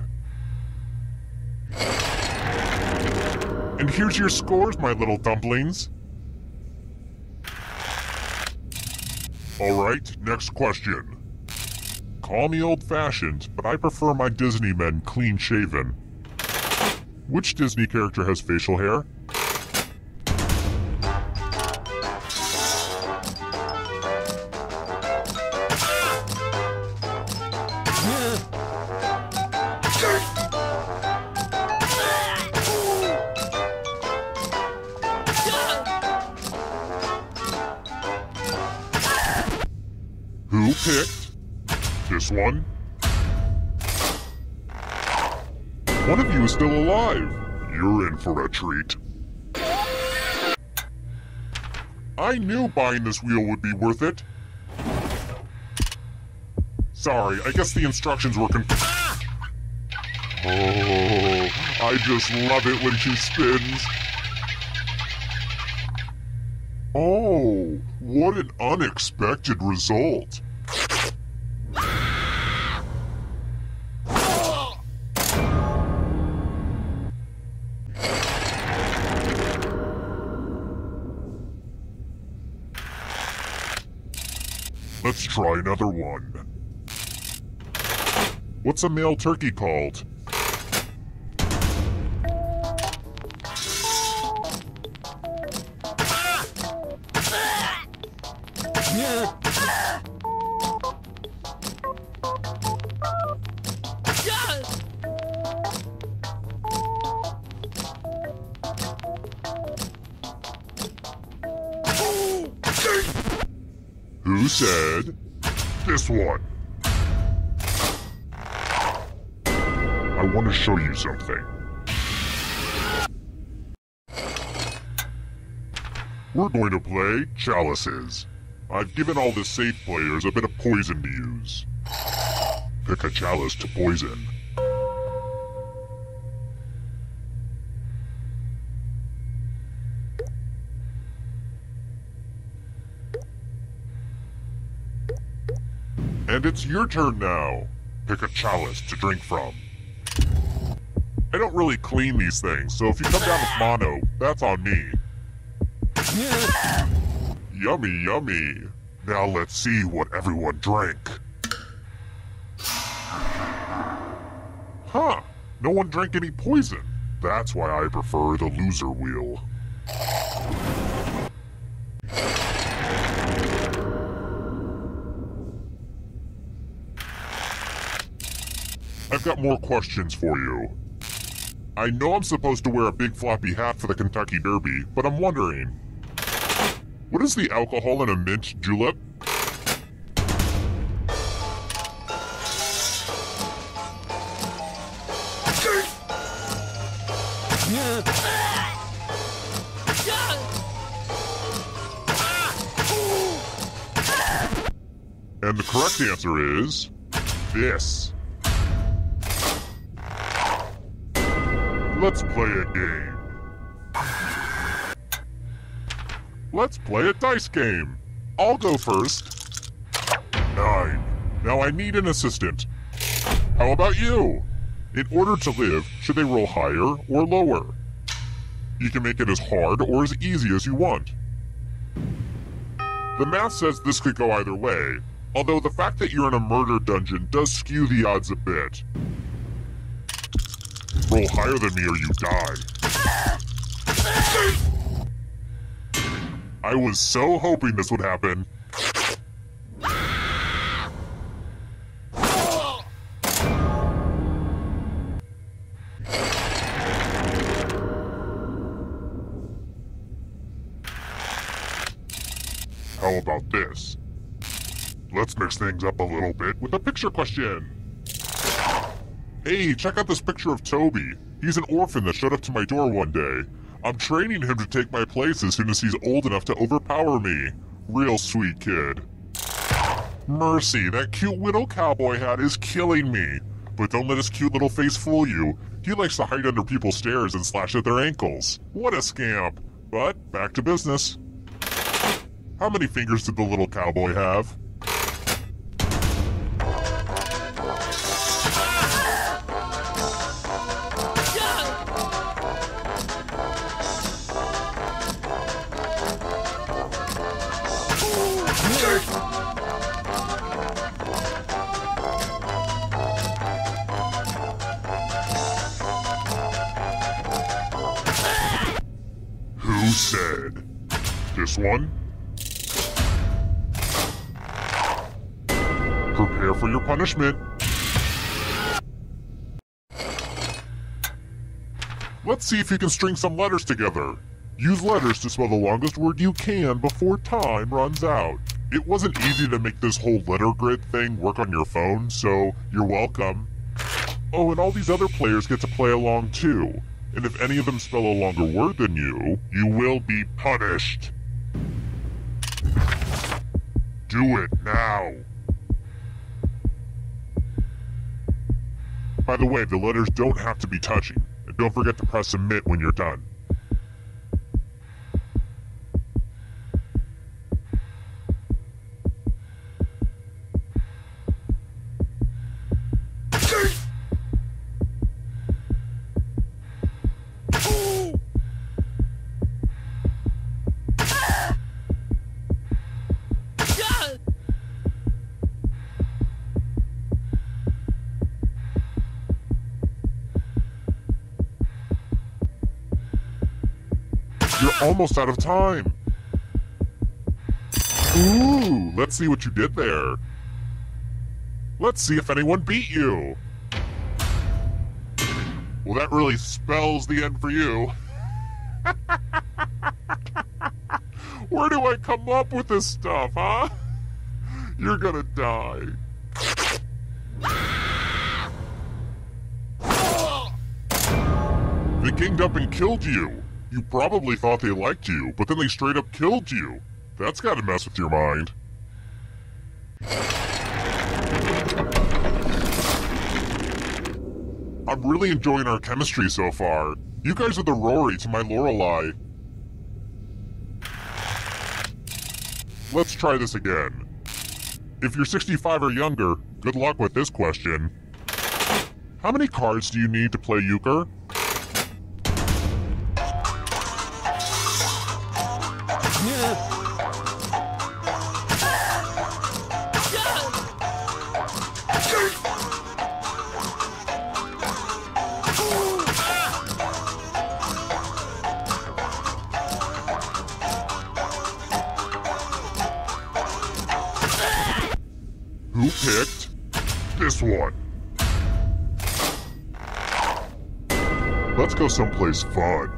And here's your scores, my little dumplings. Alright, next question. Call me old-fashioned, but I prefer my Disney men clean-shaven. Which Disney character has facial hair? Who picked this one? One of you is still alive. You're in for a treat. I knew buying this wheel would be worth it. Sorry, I guess the instructions were Oh, I just love it when she spins. Oh, what an unexpected result. Let's try another one. What's a male turkey called? Who said this one? I want to show you something. We're going to play chalices. I've given all the safe players a bit of poison to use. Pick a chalice to poison. And it's your turn now. Pick a chalice to drink from. I don't really clean these things, so if you come down with mono, that's on me. Yummy, yummy. Now let's see what everyone drank. Huh, no one drank any poison. That's why I prefer the loser wheel. I've got more questions for you. I know I'm supposed to wear a big floppy hat for the Kentucky Derby, but I'm wondering, what is the alcohol in a mint julep? And the correct answer is this. Let's play a game. Let's play a dice game. I'll go first. 9. Now I need an assistant. How about you? In order to live, should they roll higher or lower? You can make it as hard or as easy as you want. The math says this could go either way, although the fact that you're in a murder dungeon does skew the odds a bit. Roll higher than me or you die. I was so hoping this would happen. How about this? Let's mix things up a little bit with a picture question. Hey, check out this picture of Toby. He's an orphan that showed up to my door one day. I'm training him to take my place as soon as he's old enough to overpower me. Real sweet kid. Mercy, that cute widow cowboy hat is killing me. But don't let his cute little face fool you. He likes to hide under people's stairs and slash at their ankles. What a scamp. But, back to business. How many fingers did the little cowboy have? said. This one? Prepare for your punishment. Let's see if you can string some letters together. Use letters to spell the longest word you can before time runs out. It wasn't easy to make this whole letter grid thing work on your phone, so you're welcome. Oh, and all these other players get to play along too. And if any of them spell a longer word than you, you will be punished. Do it now. By the way, the letters don't have to be touching. And don't forget to press submit when you're done. You're almost out of time. Ooh, let's see what you did there. Let's see if anyone beat you. Well, that really spells the end for you. Where do I come up with this stuff, huh? You're gonna die. They ganged up and killed you. You probably thought they liked you, but then they straight up killed you. That's gotta mess with your mind. I'm really enjoying our chemistry so far. You guys are the Rory to my Lorelei. Let's try this again. If you're 65 or younger, good luck with this question. How many cards do you need to play euchre? Who picked this one? Let's go someplace fun.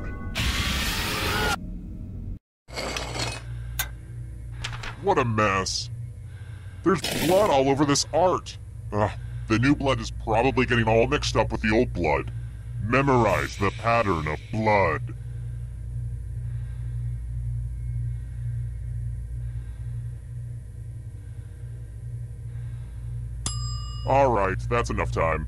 What a mess. There's blood all over this art. The new blood is probably getting all mixed up with the old blood. Memorize the pattern of blood. Alright, that's enough time.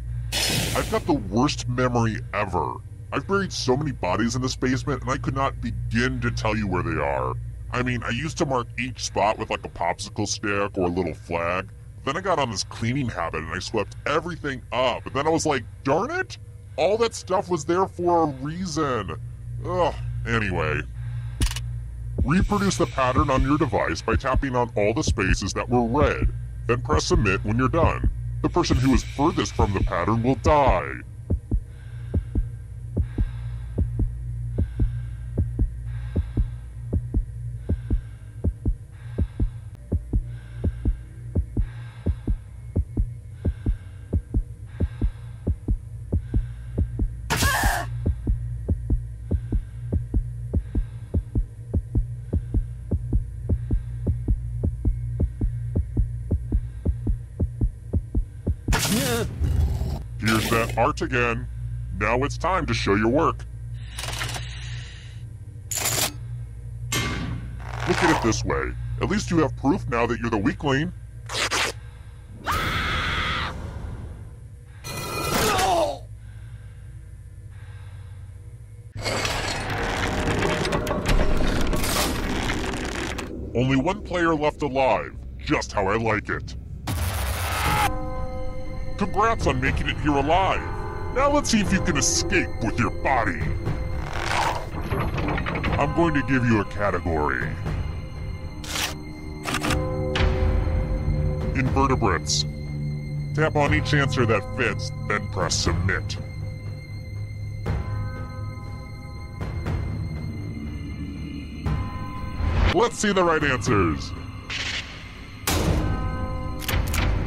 I've got the worst memory ever. I've buried so many bodies in this basement and I could not begin to tell you where they are. I mean, I used to mark each spot with like a popsicle stick or a little flag. Then I got on this cleaning habit and I swept everything up. And then I was like, darn it! All that stuff was there for a reason. Ugh, anyway. Reproduce the pattern on your device by tapping on all the spaces that were red. Then press submit when you're done. The person who is furthest from the pattern will die. Here's that art again. Now it's time to show your work. Look at it this way. At least you have proof now that you're the weakling. Only one player left alive. Just how I like it. Congrats on making it here alive. Now let's see if you can escape with your body. I'm going to give you a category. Invertebrates. Tap on each answer that fits, then press submit. Let's see the right answers.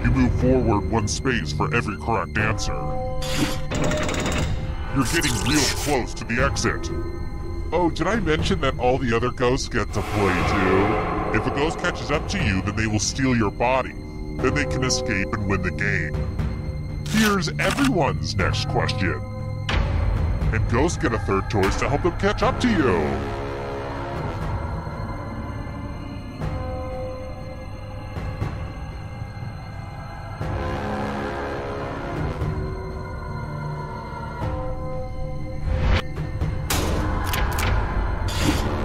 You move forward 1 space for every correct answer. You're getting real close to the exit. Oh, did I mention that all the other ghosts get to play too? If a ghost catches up to you, then they will steal your body. Then they can escape and win the game. Here's everyone's next question. And ghosts get a third choice to help them catch up to you.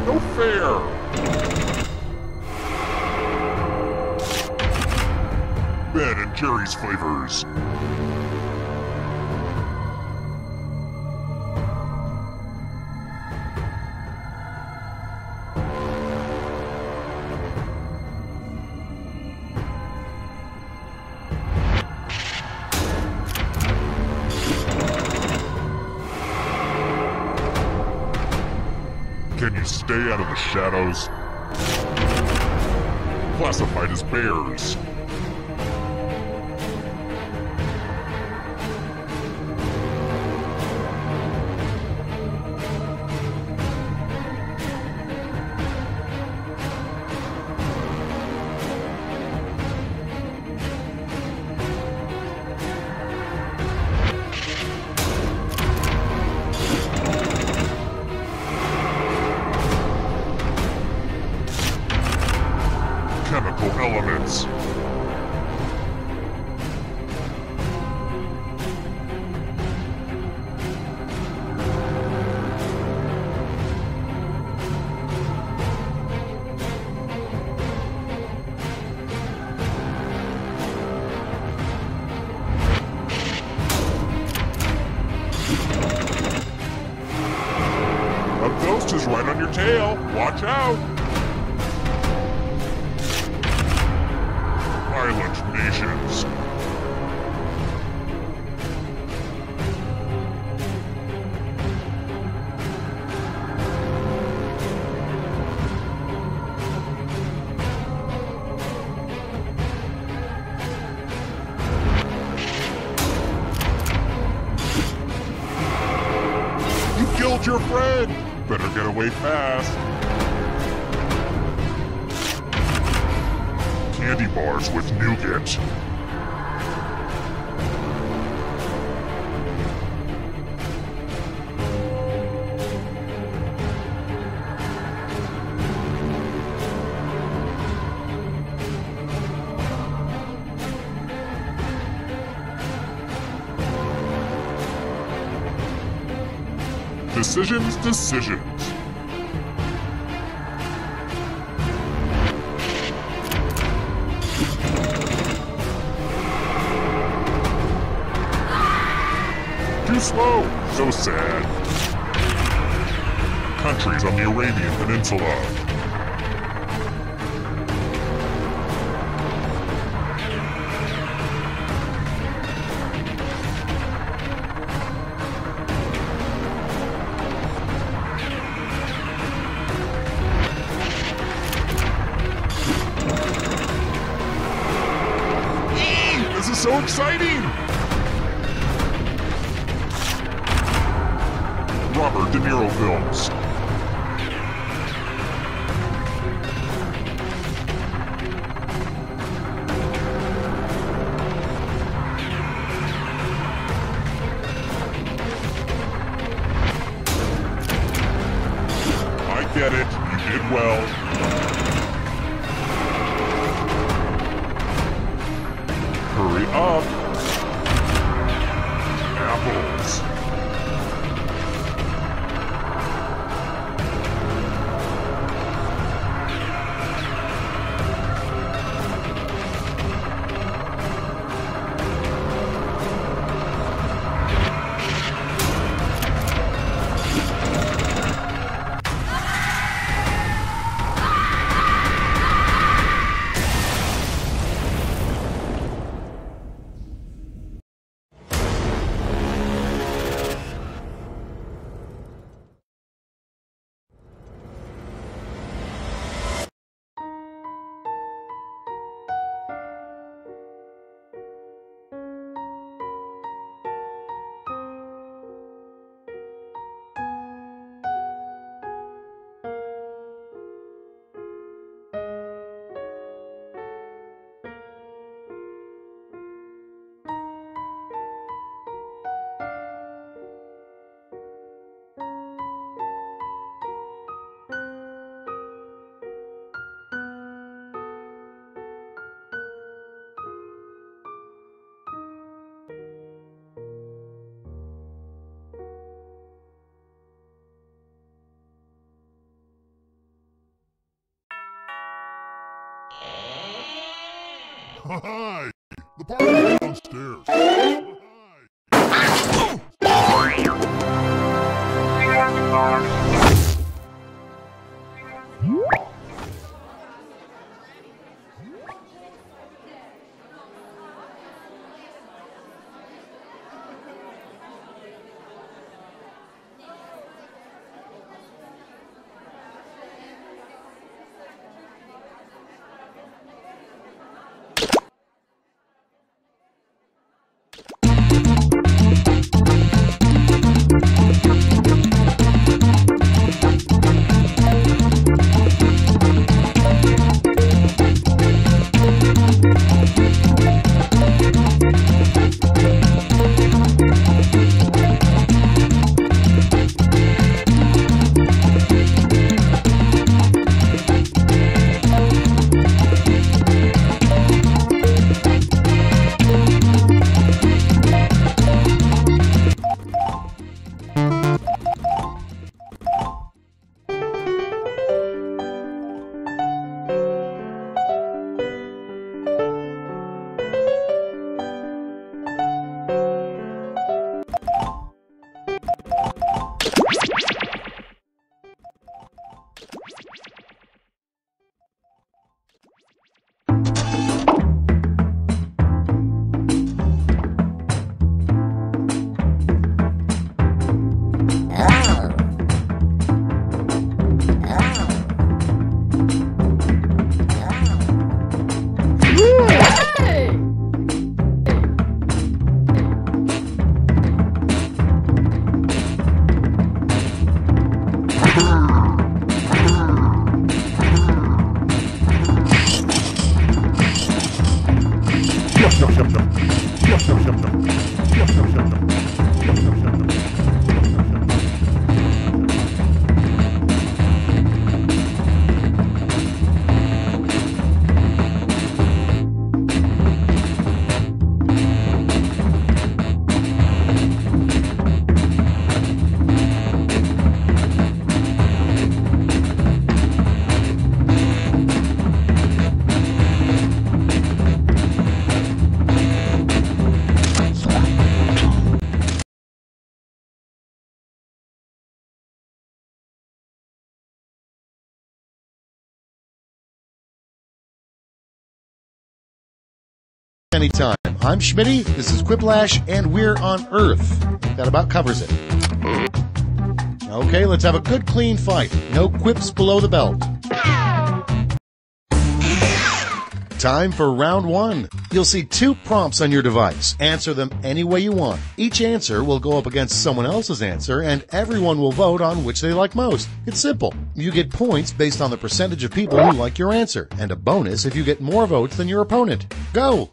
No fair! Ben and Jerry's flavors. Can you stay out of the shadows? Classified as bears. Chemical elements. A ghost is right on your tail. Watch out. Violent nations. You killed your friend! Better get away fast. Candy bars with nougat. Decisions. Too slow. So sad. Countries on the Arabian Peninsula. This is so exciting! Robert De Niro films. I get it. You did well. Hurry up. Apples. Hi! The party's downstairs. Anytime. I'm Schmitty, this is Quiplash, and we're on Earth. That about covers it. Okay, let's have a good clean fight. No quips below the belt. Time for round one. You'll see 2 prompts on your device. Answer them any way you want. Each answer will go up against someone else's answer, and everyone will vote on which they like most. It's simple. You get points based on the percentage of people who like your answer, and a bonus if you get more votes than your opponent. Go!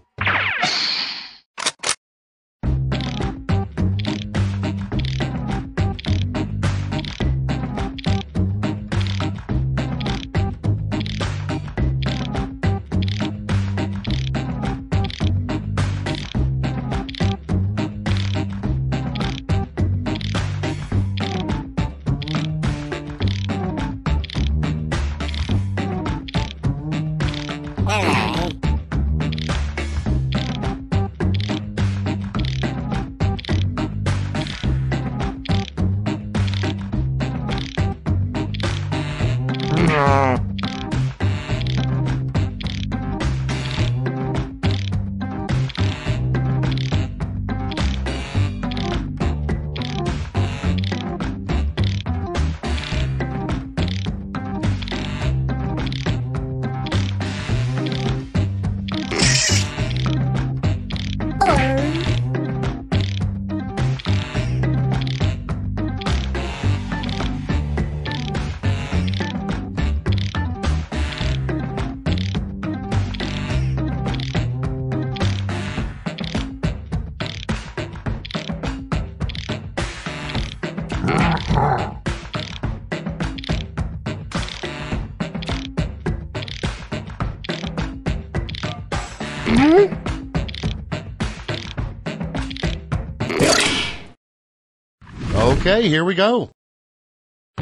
Okay, here we go.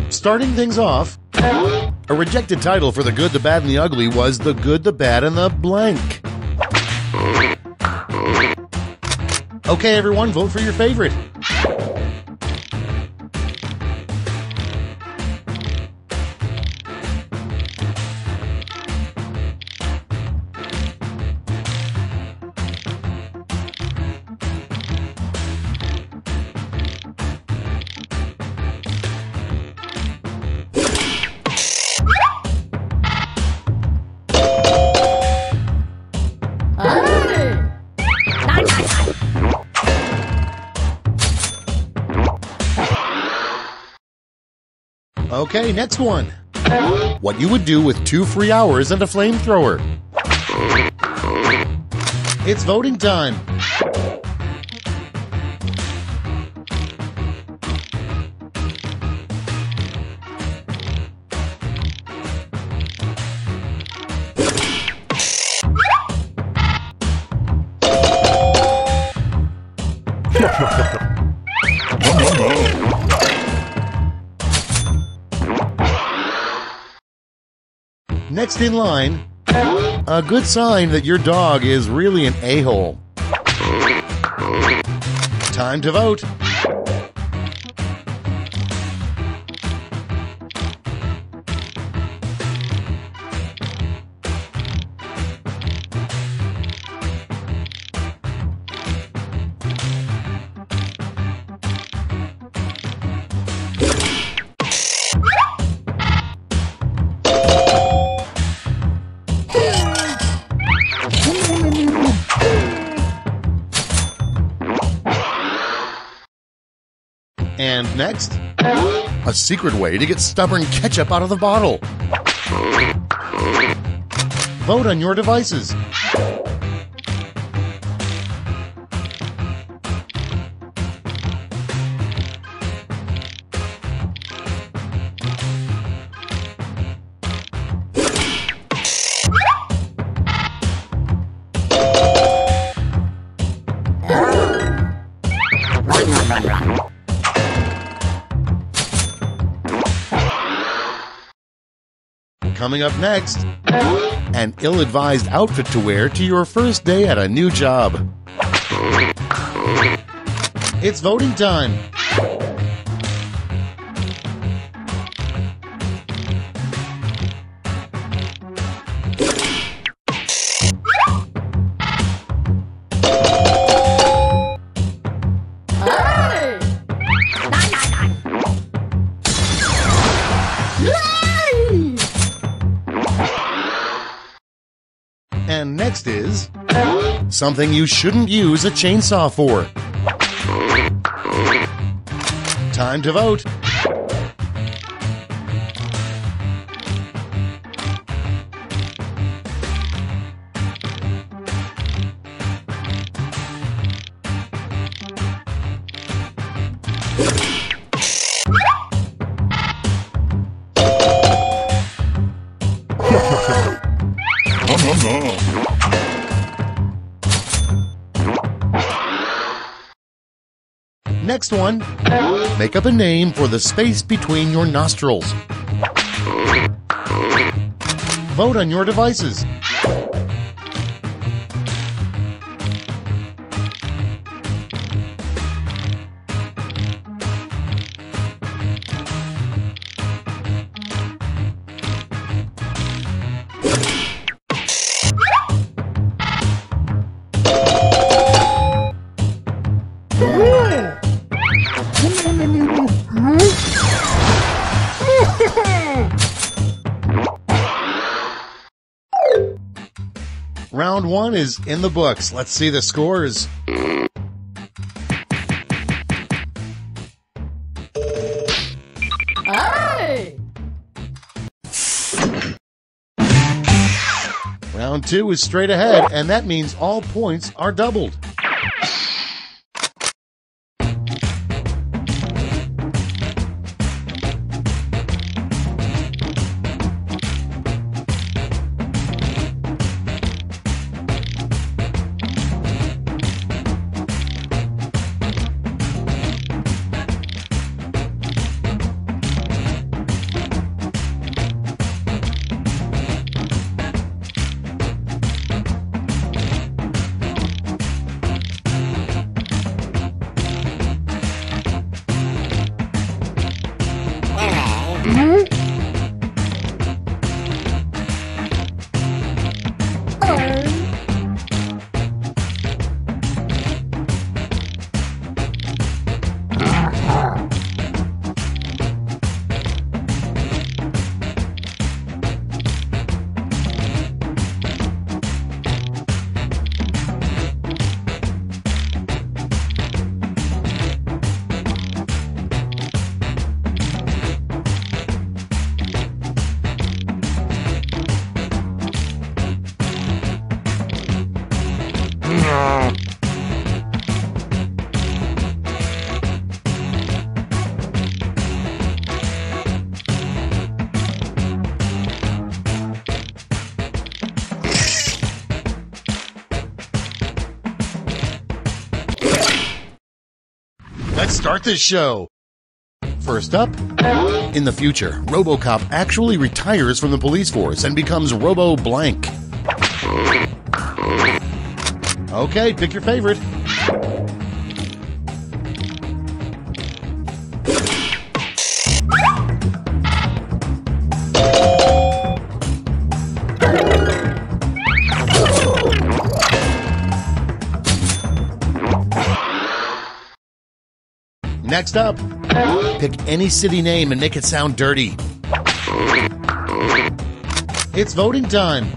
Starting things off, a rejected title for The Good, the Bad, and the Ugly was The Good, the Bad, and the Blank. Okay, everyone, vote for your favorite. Okay, next one. What you would do with 2 free hours and a flamethrower. It's voting time. Next in line, a good sign that your dog is really an a-hole. Time to vote. And next, a secret way to get stubborn ketchup out of the bottle. Vote on your devices. Run. Coming up next, an ill-advised outfit to wear to your first day at a new job. It's voting time. And next is something you shouldn't use a chainsaw for. Time to vote. Next one, make up a name for the space between your nostrils. Vote on your devices. Round one is in the books. Let's see the scores. Hey! Round two is straight ahead, and that means all points are doubled. Let's start this show. First up, in the future, RoboCop actually retires from the police force and becomes Robo Blank. Okay, pick your favorite. Next up, pick any city name and make it sound dirty. It's voting time.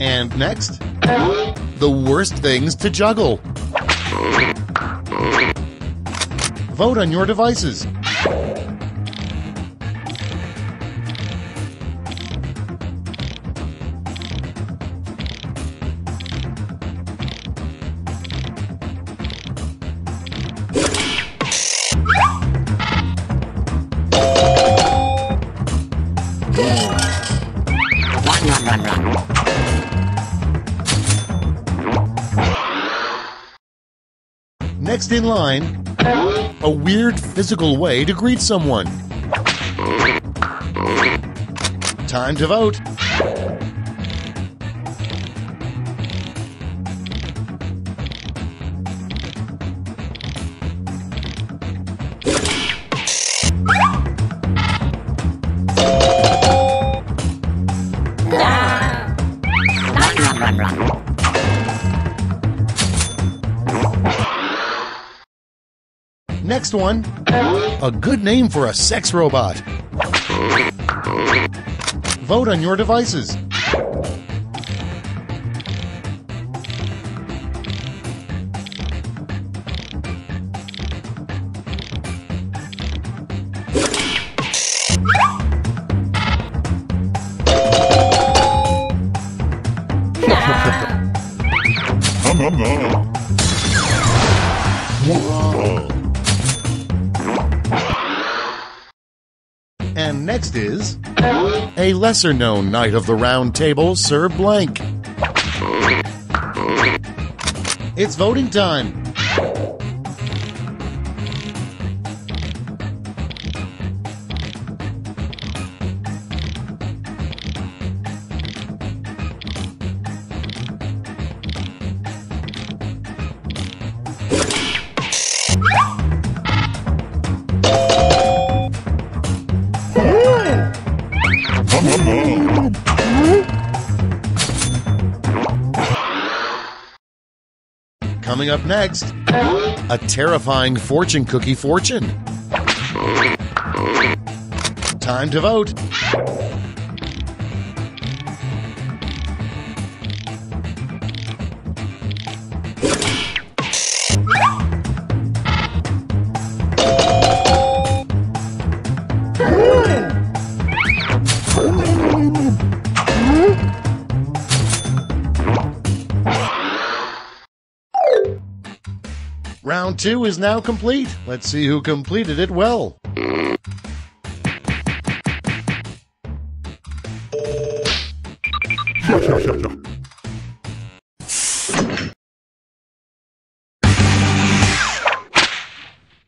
And next, the worst things to juggle. Vote on your devices. Run. Next in line, a weird physical way to greet someone. Time to vote. Run. Next one, a good name for a sex robot. Vote on your devices. And next is a lesser-known Knight of the Round Table, Sir Blank. It's voting time. Coming up next, a terrifying fortune cookie fortune. Time to vote. Round 2 is now complete. Let's see who completed it well.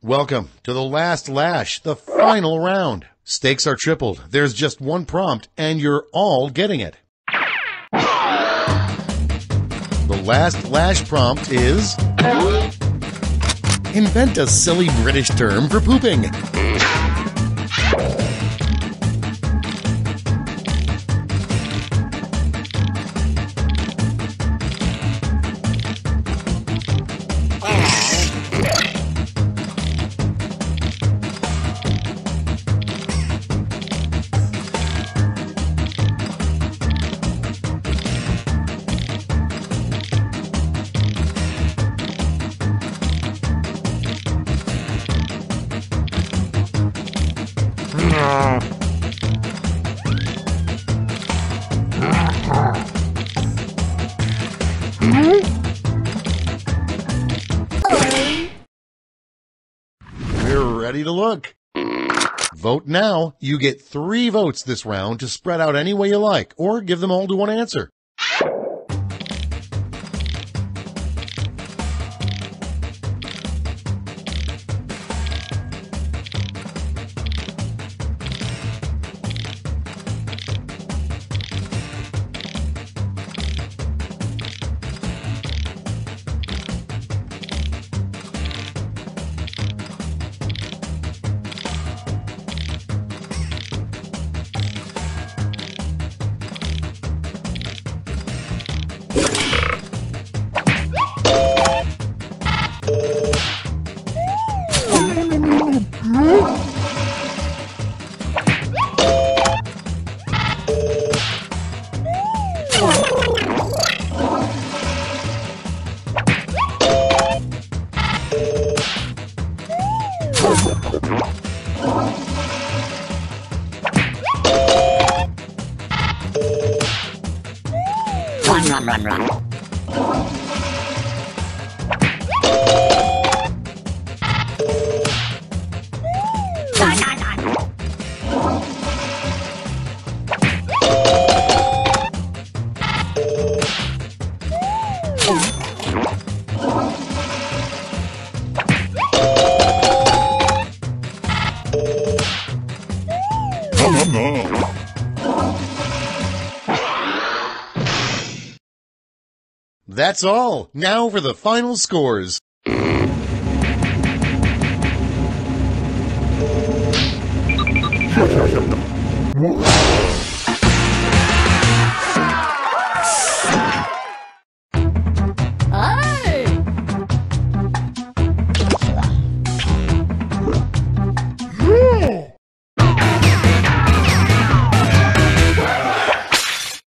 Welcome to the last lash, the final round. Stakes are tripled. There's just one prompt, and you're all getting it. The last lash prompt is... invent a silly British term for pooping. We're ready to look. Vote now. You get 3 votes this round to spread out any way you like, or give them all to one answer. Run. That's all. Now for the final scores. Hey!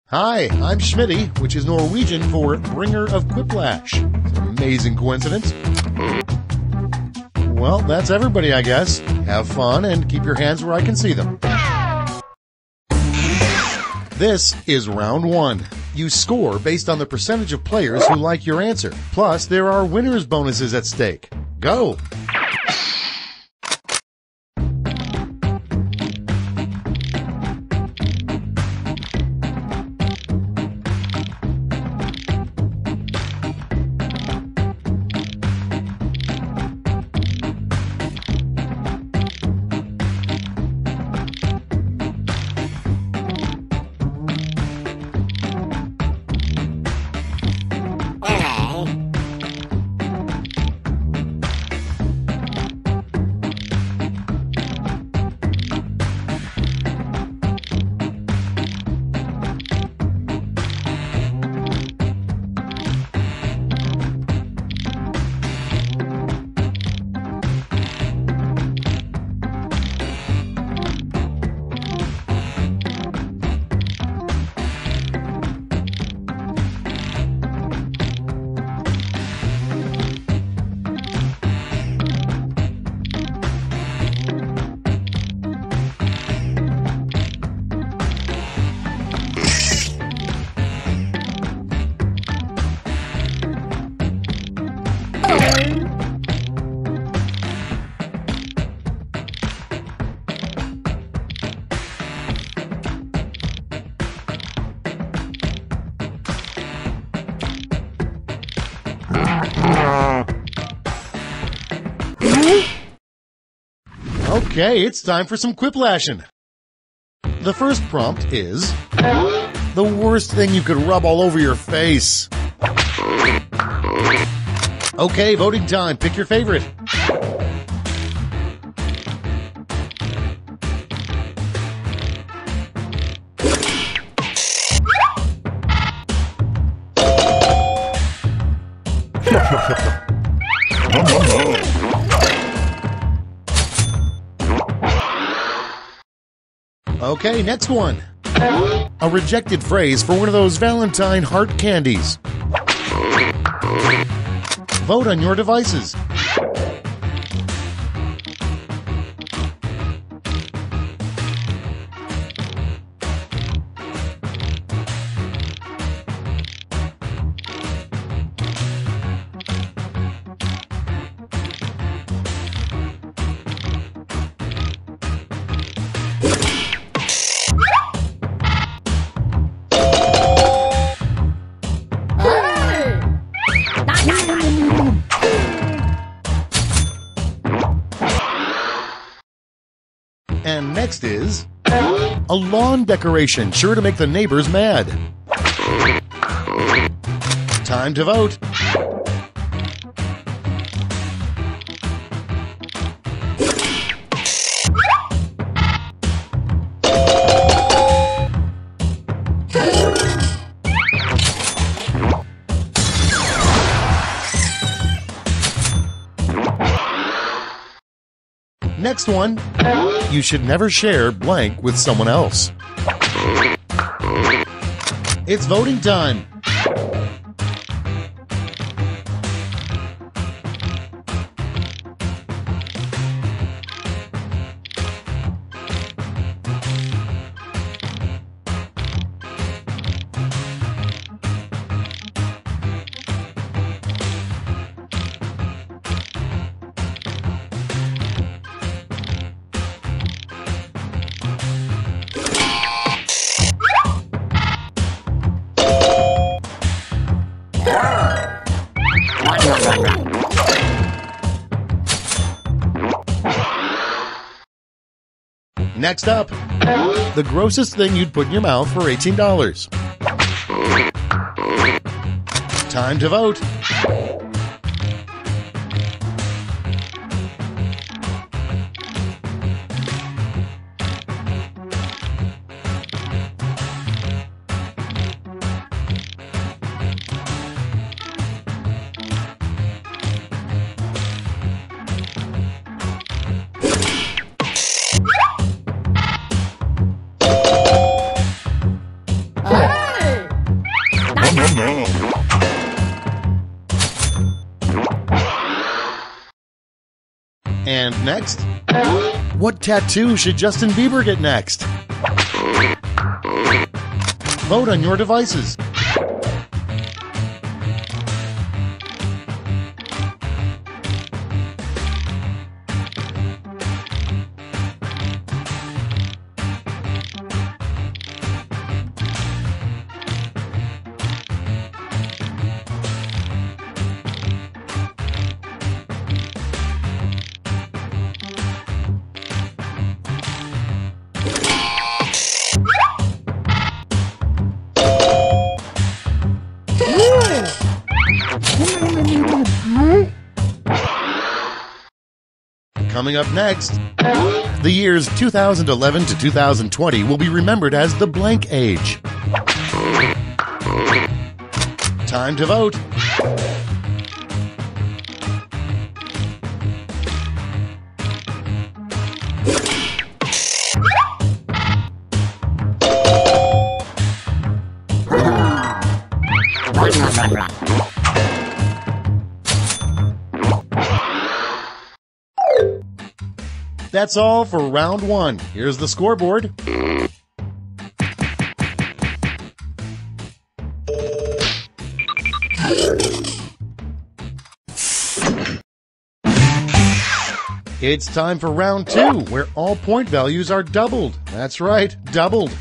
Hi, I'm Schmitty, which is Norwegian for bringer of quiplash. It's an amazing coincidence. Well, that's everybody, I guess. Have fun and keep your hands where I can see them. This is round 1. You score based on the percentage of players who like your answer. Plus, there are winners' bonuses at stake. Go! Okay, it's time for some quiplashing. The first prompt is the worst thing you could rub all over your face. Okay, voting time. Pick your favorite. Okay, next one. A rejected phrase for one of those Valentine heart candies. Vote on your devices. And next is a lawn decoration, sure to make the neighbors mad. Time to vote. Next one, you should never share blank with someone else. It's voting time. Next up, the grossest thing you'd put in your mouth for $18. Time to vote. And next, what tattoo should Justin Bieber get next? Vote on your devices. Coming up next, the years 2011 to 2020 will be remembered as the blank age. Time to vote. That's all for round one. Here's the scoreboard. It's time for round two, where all point values are doubled. That's right, doubled.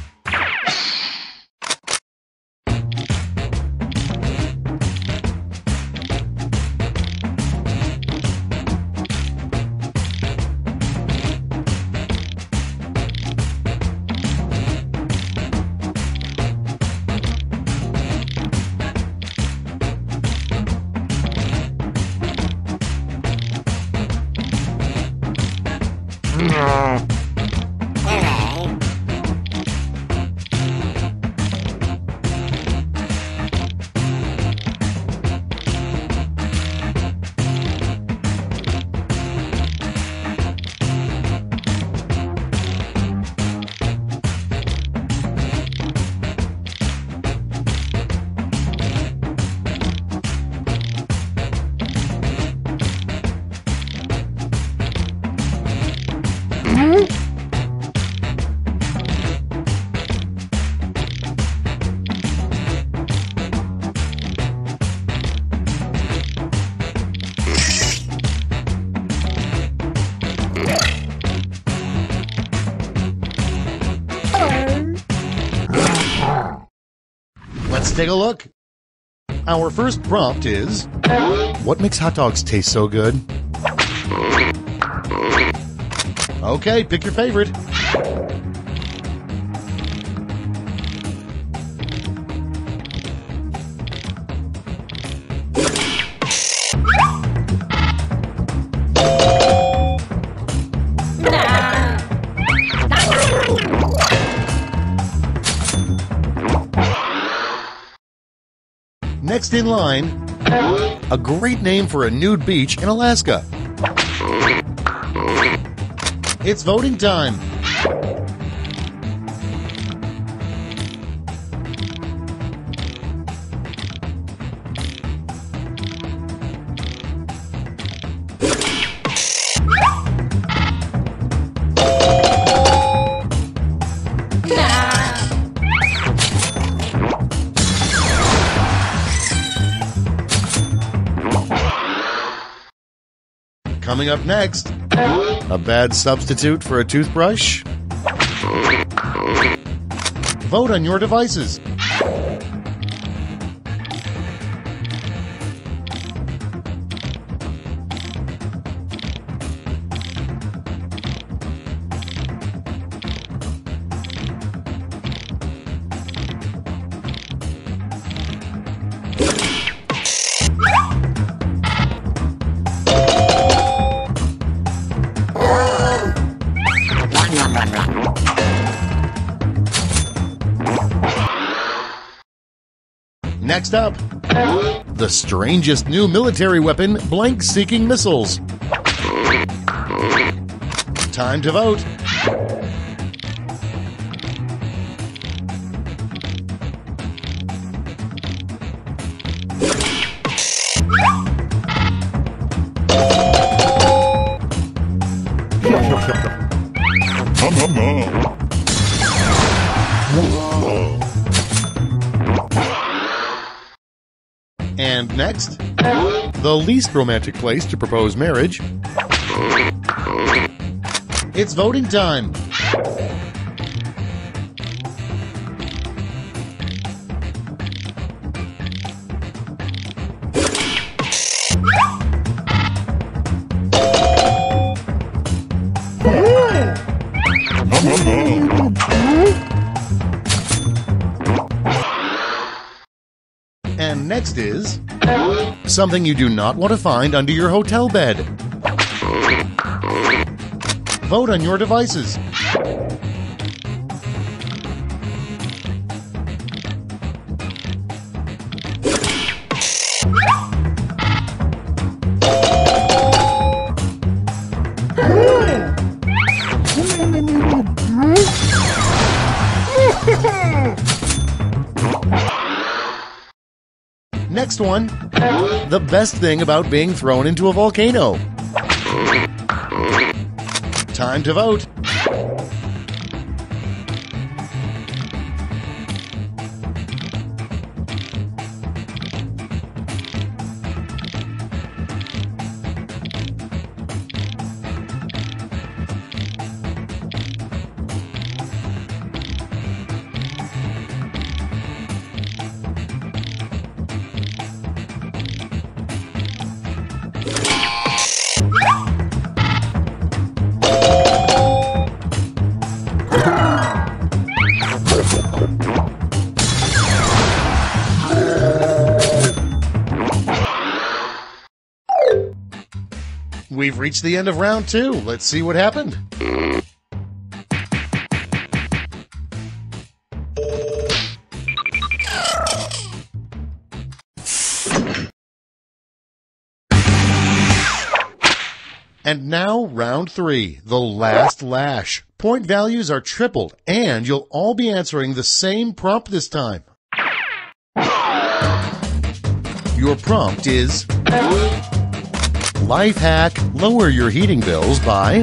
Let's take a look. Our first prompt is, what makes hot dogs taste so good? Okay, pick your favorite. Next in line, a great name for a nude beach in Alaska. It's voting time. Coming up next, a bad substitute for a toothbrush? Vote on your devices. Next up, the strangest new military weapon, blank-seeking missiles. Time to vote. And next, the least romantic place to propose marriage. It's voting time. And next is something you do not want to find under your hotel bed. Vote on your devices. Next one, the best thing about being thrown into a volcano. Time to vote. We've reached the end of round 2. Let's see what happened. And now, round 3, the last lash. Point values are tripled, and you'll all be answering the same prompt this time. Your prompt is: life hack, lower your heating bills by...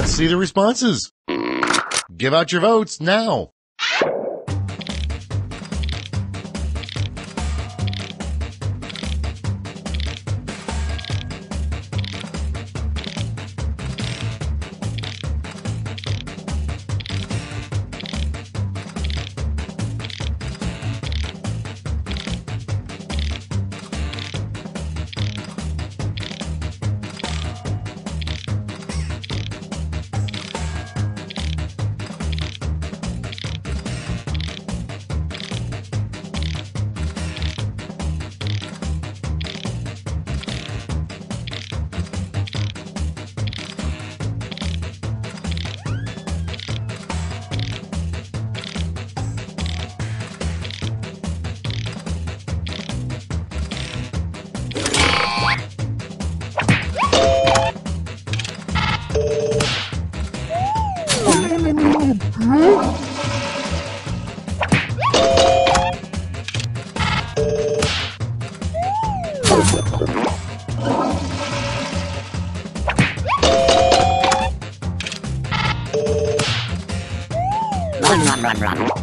Let's see the responses. Give out your votes now. Run.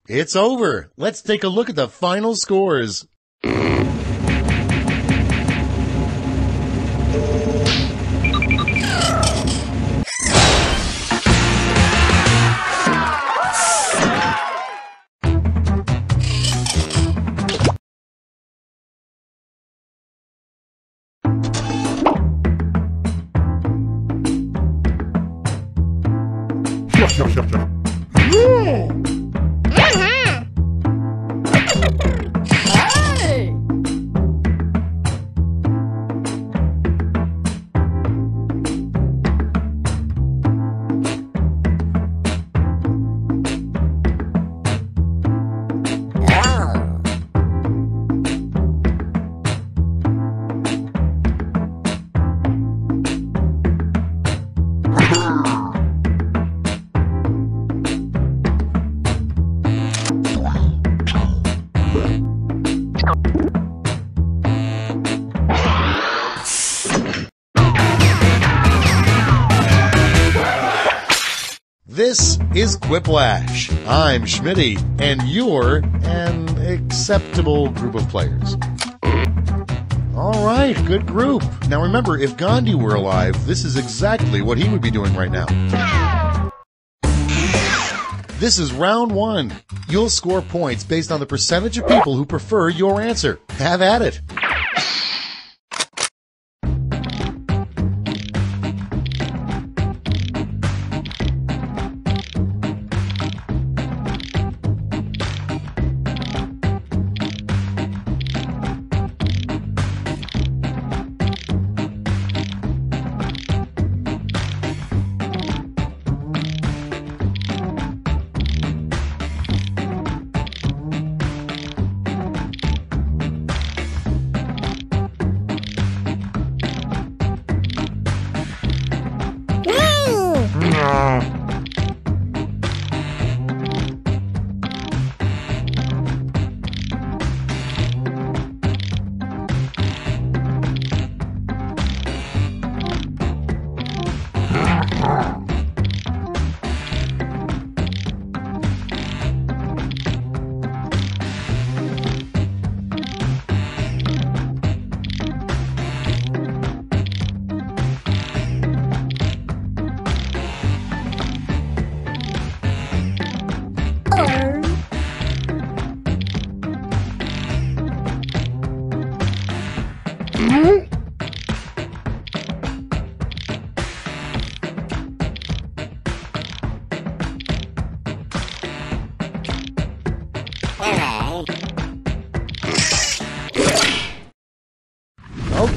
It's over. Let's take a look at the final scores. Hey! This is Quiplash. I'm Schmitty, and you're an acceptable group of players. All right, good group. Now remember, if Gandhi were alive, this is exactly what he would be doing right now. This is round one. You'll score points based on the percentage of people who prefer your answer. Have at it.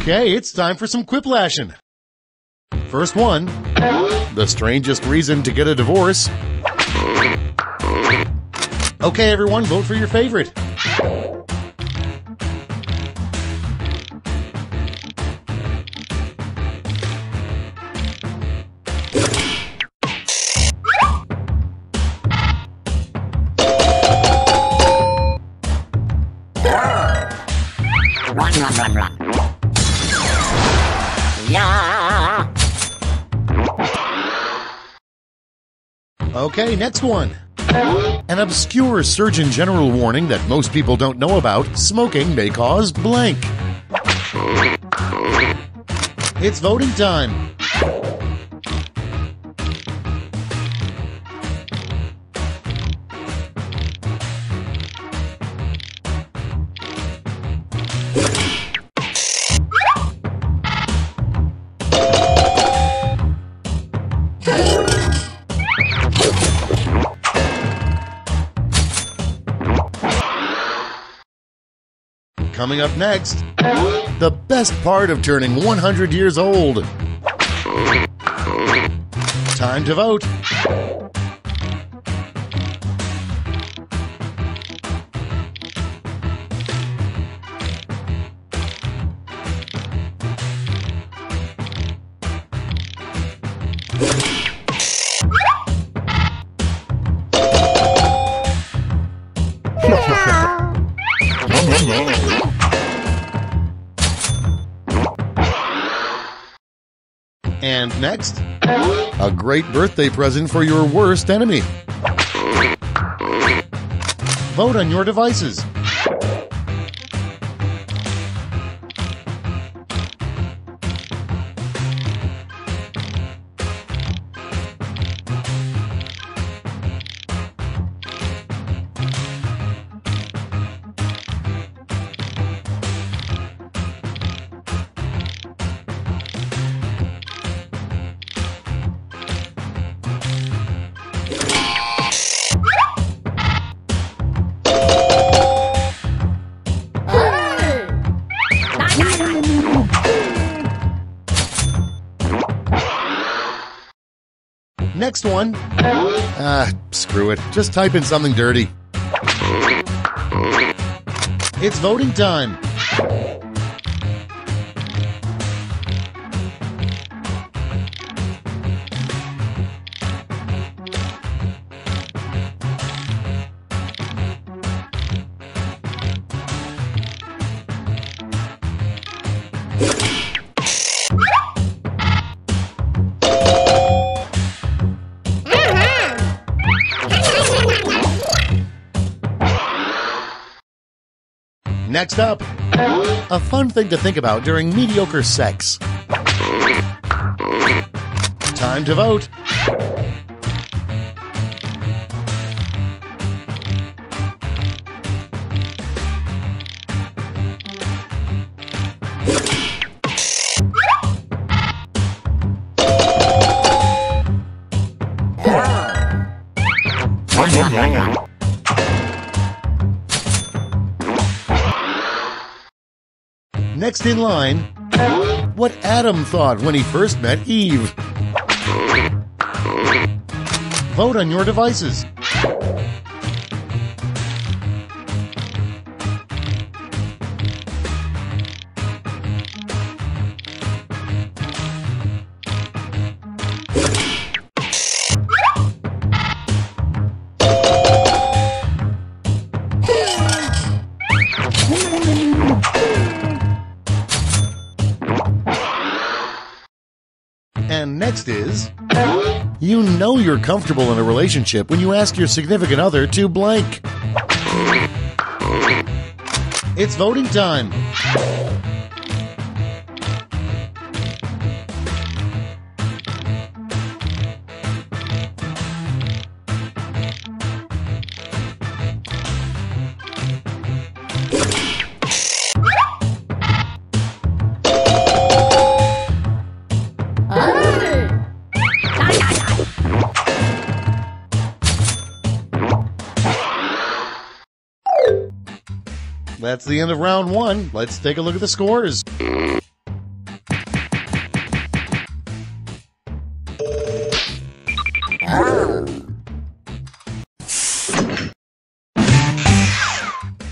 Okay, it's time for some quiplashing. First one, the strangest reason to get a divorce. Okay, everyone, vote for your favorite. Run. Yeah. Okay, next one. An obscure Surgeon General warning that most people don't know about: smoking may cause blank. It's voting time. Coming up next, the best part of turning 100 years old. Time to vote. And next, a great birthday present for your worst enemy. Vote on your devices. Next one. Screw it. Just type in something dirty. It's voting time. Next up, a fun thing to think about during mediocre sex. Time to vote. Next in line, what Adam thought when he first met Eve. Vote on your devices. And next is, you know you're comfortable in a relationship when you ask your significant other to blank. It's voting time. That's the end of round one. Let's take a look at the scores.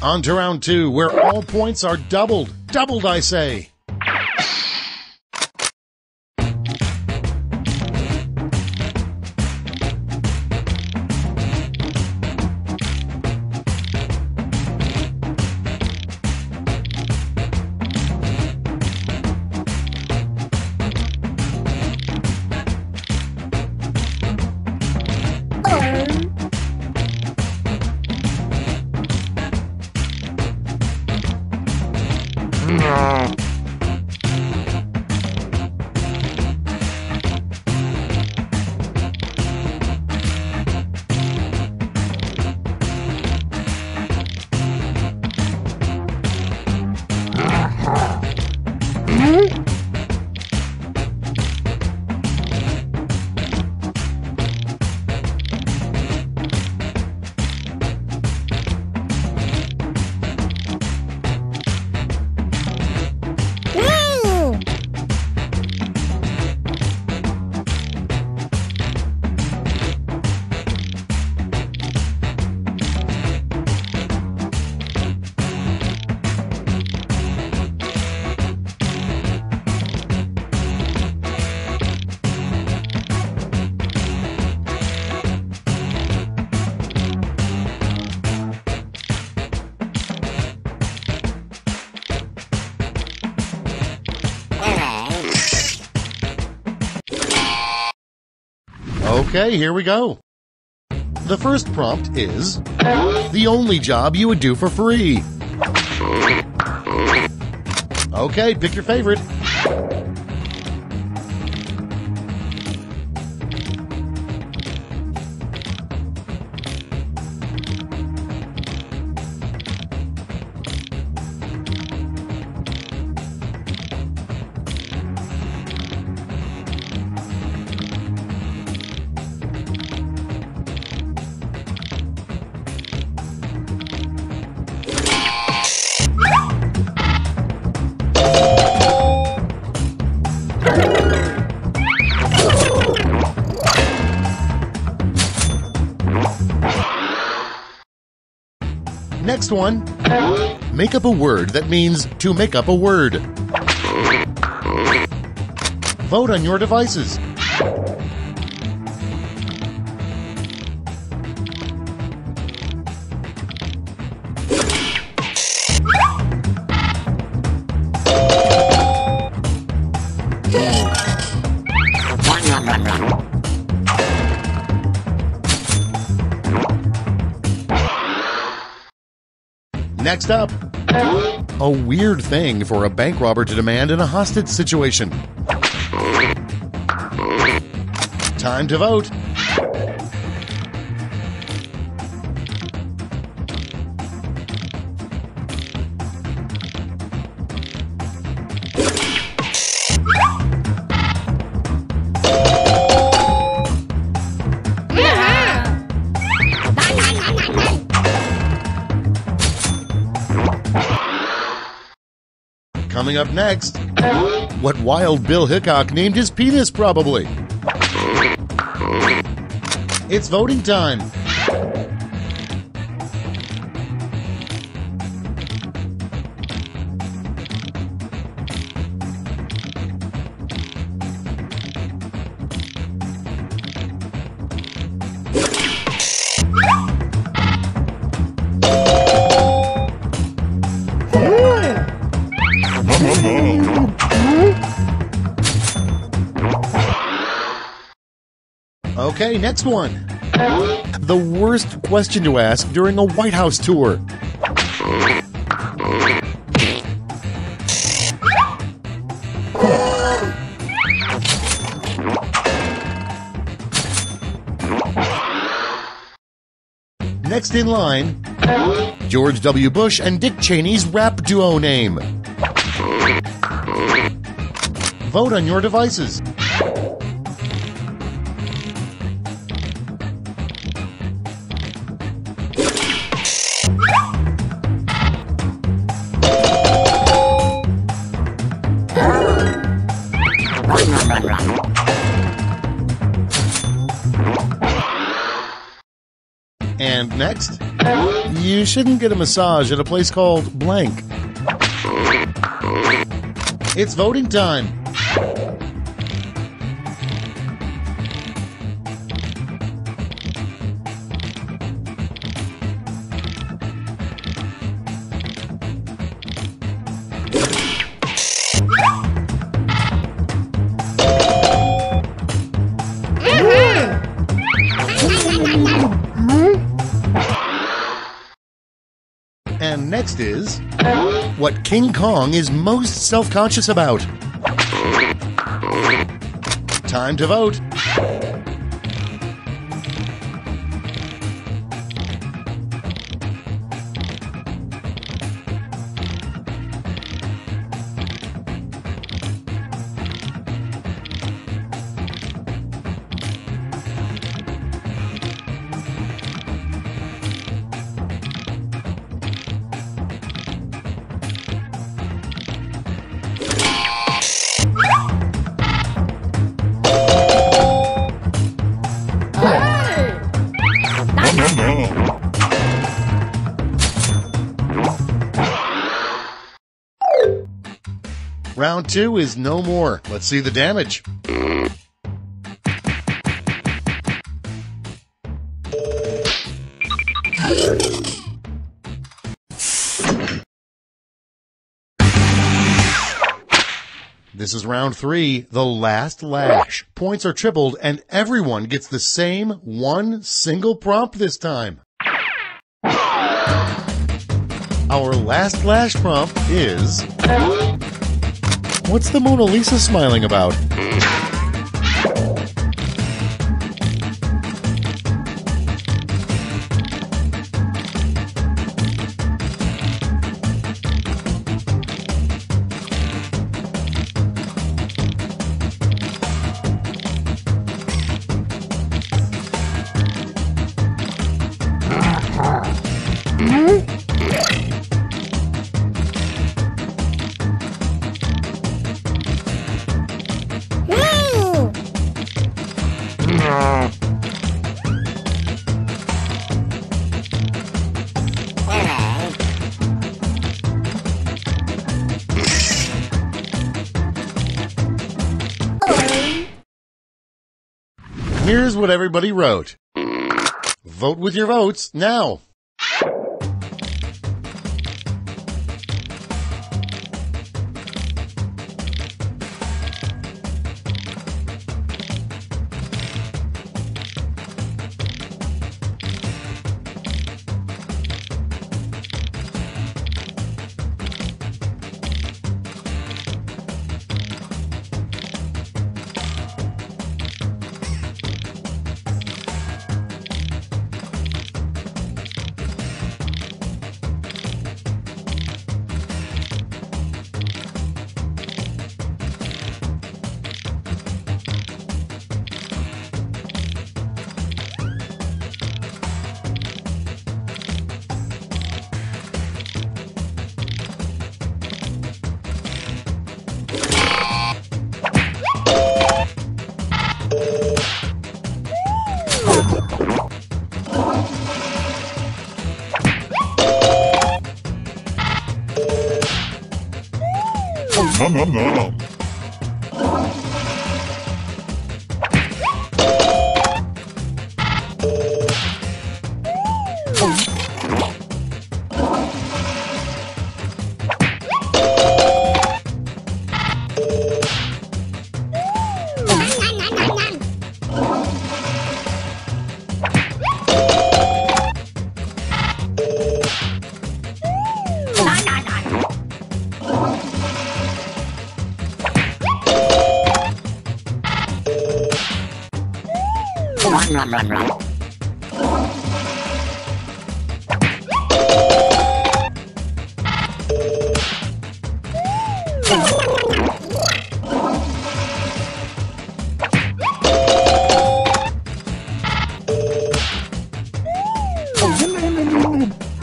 On to round 2, where all points are doubled. Doubled, I say. Okay, here we go. The first prompt is the only job you would do for free. Okay, pick your favorite. Next one. Make up a word that means to make up a word. Vote on your devices. Next up, a weird thing for a bank robber to demand in a hostage situation. Time to vote. Coming up next, what Wild Bill Hickok named his penis, probably. It's voting time. Okay, next one. The worst question to ask during a White House tour. Next in line, George W. Bush and Dick Cheney's rap duo name. Vote on your devices. And next, you shouldn't get a massage at a place called blank. It's voting time. And next is what King Kong is most self-conscious about. Time to vote. Round 2 is no more. Let's see the damage. This is round 3, the last lash. Points are tripled and everyone gets the same one single prompt this time. Our last lash prompt is... What's the Mona Lisa smiling about? Here's what everybody wrote. Vote with your votes now. Nom nom nom.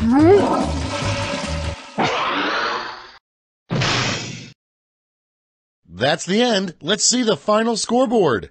Run. That's the end. Let's see the final scoreboard.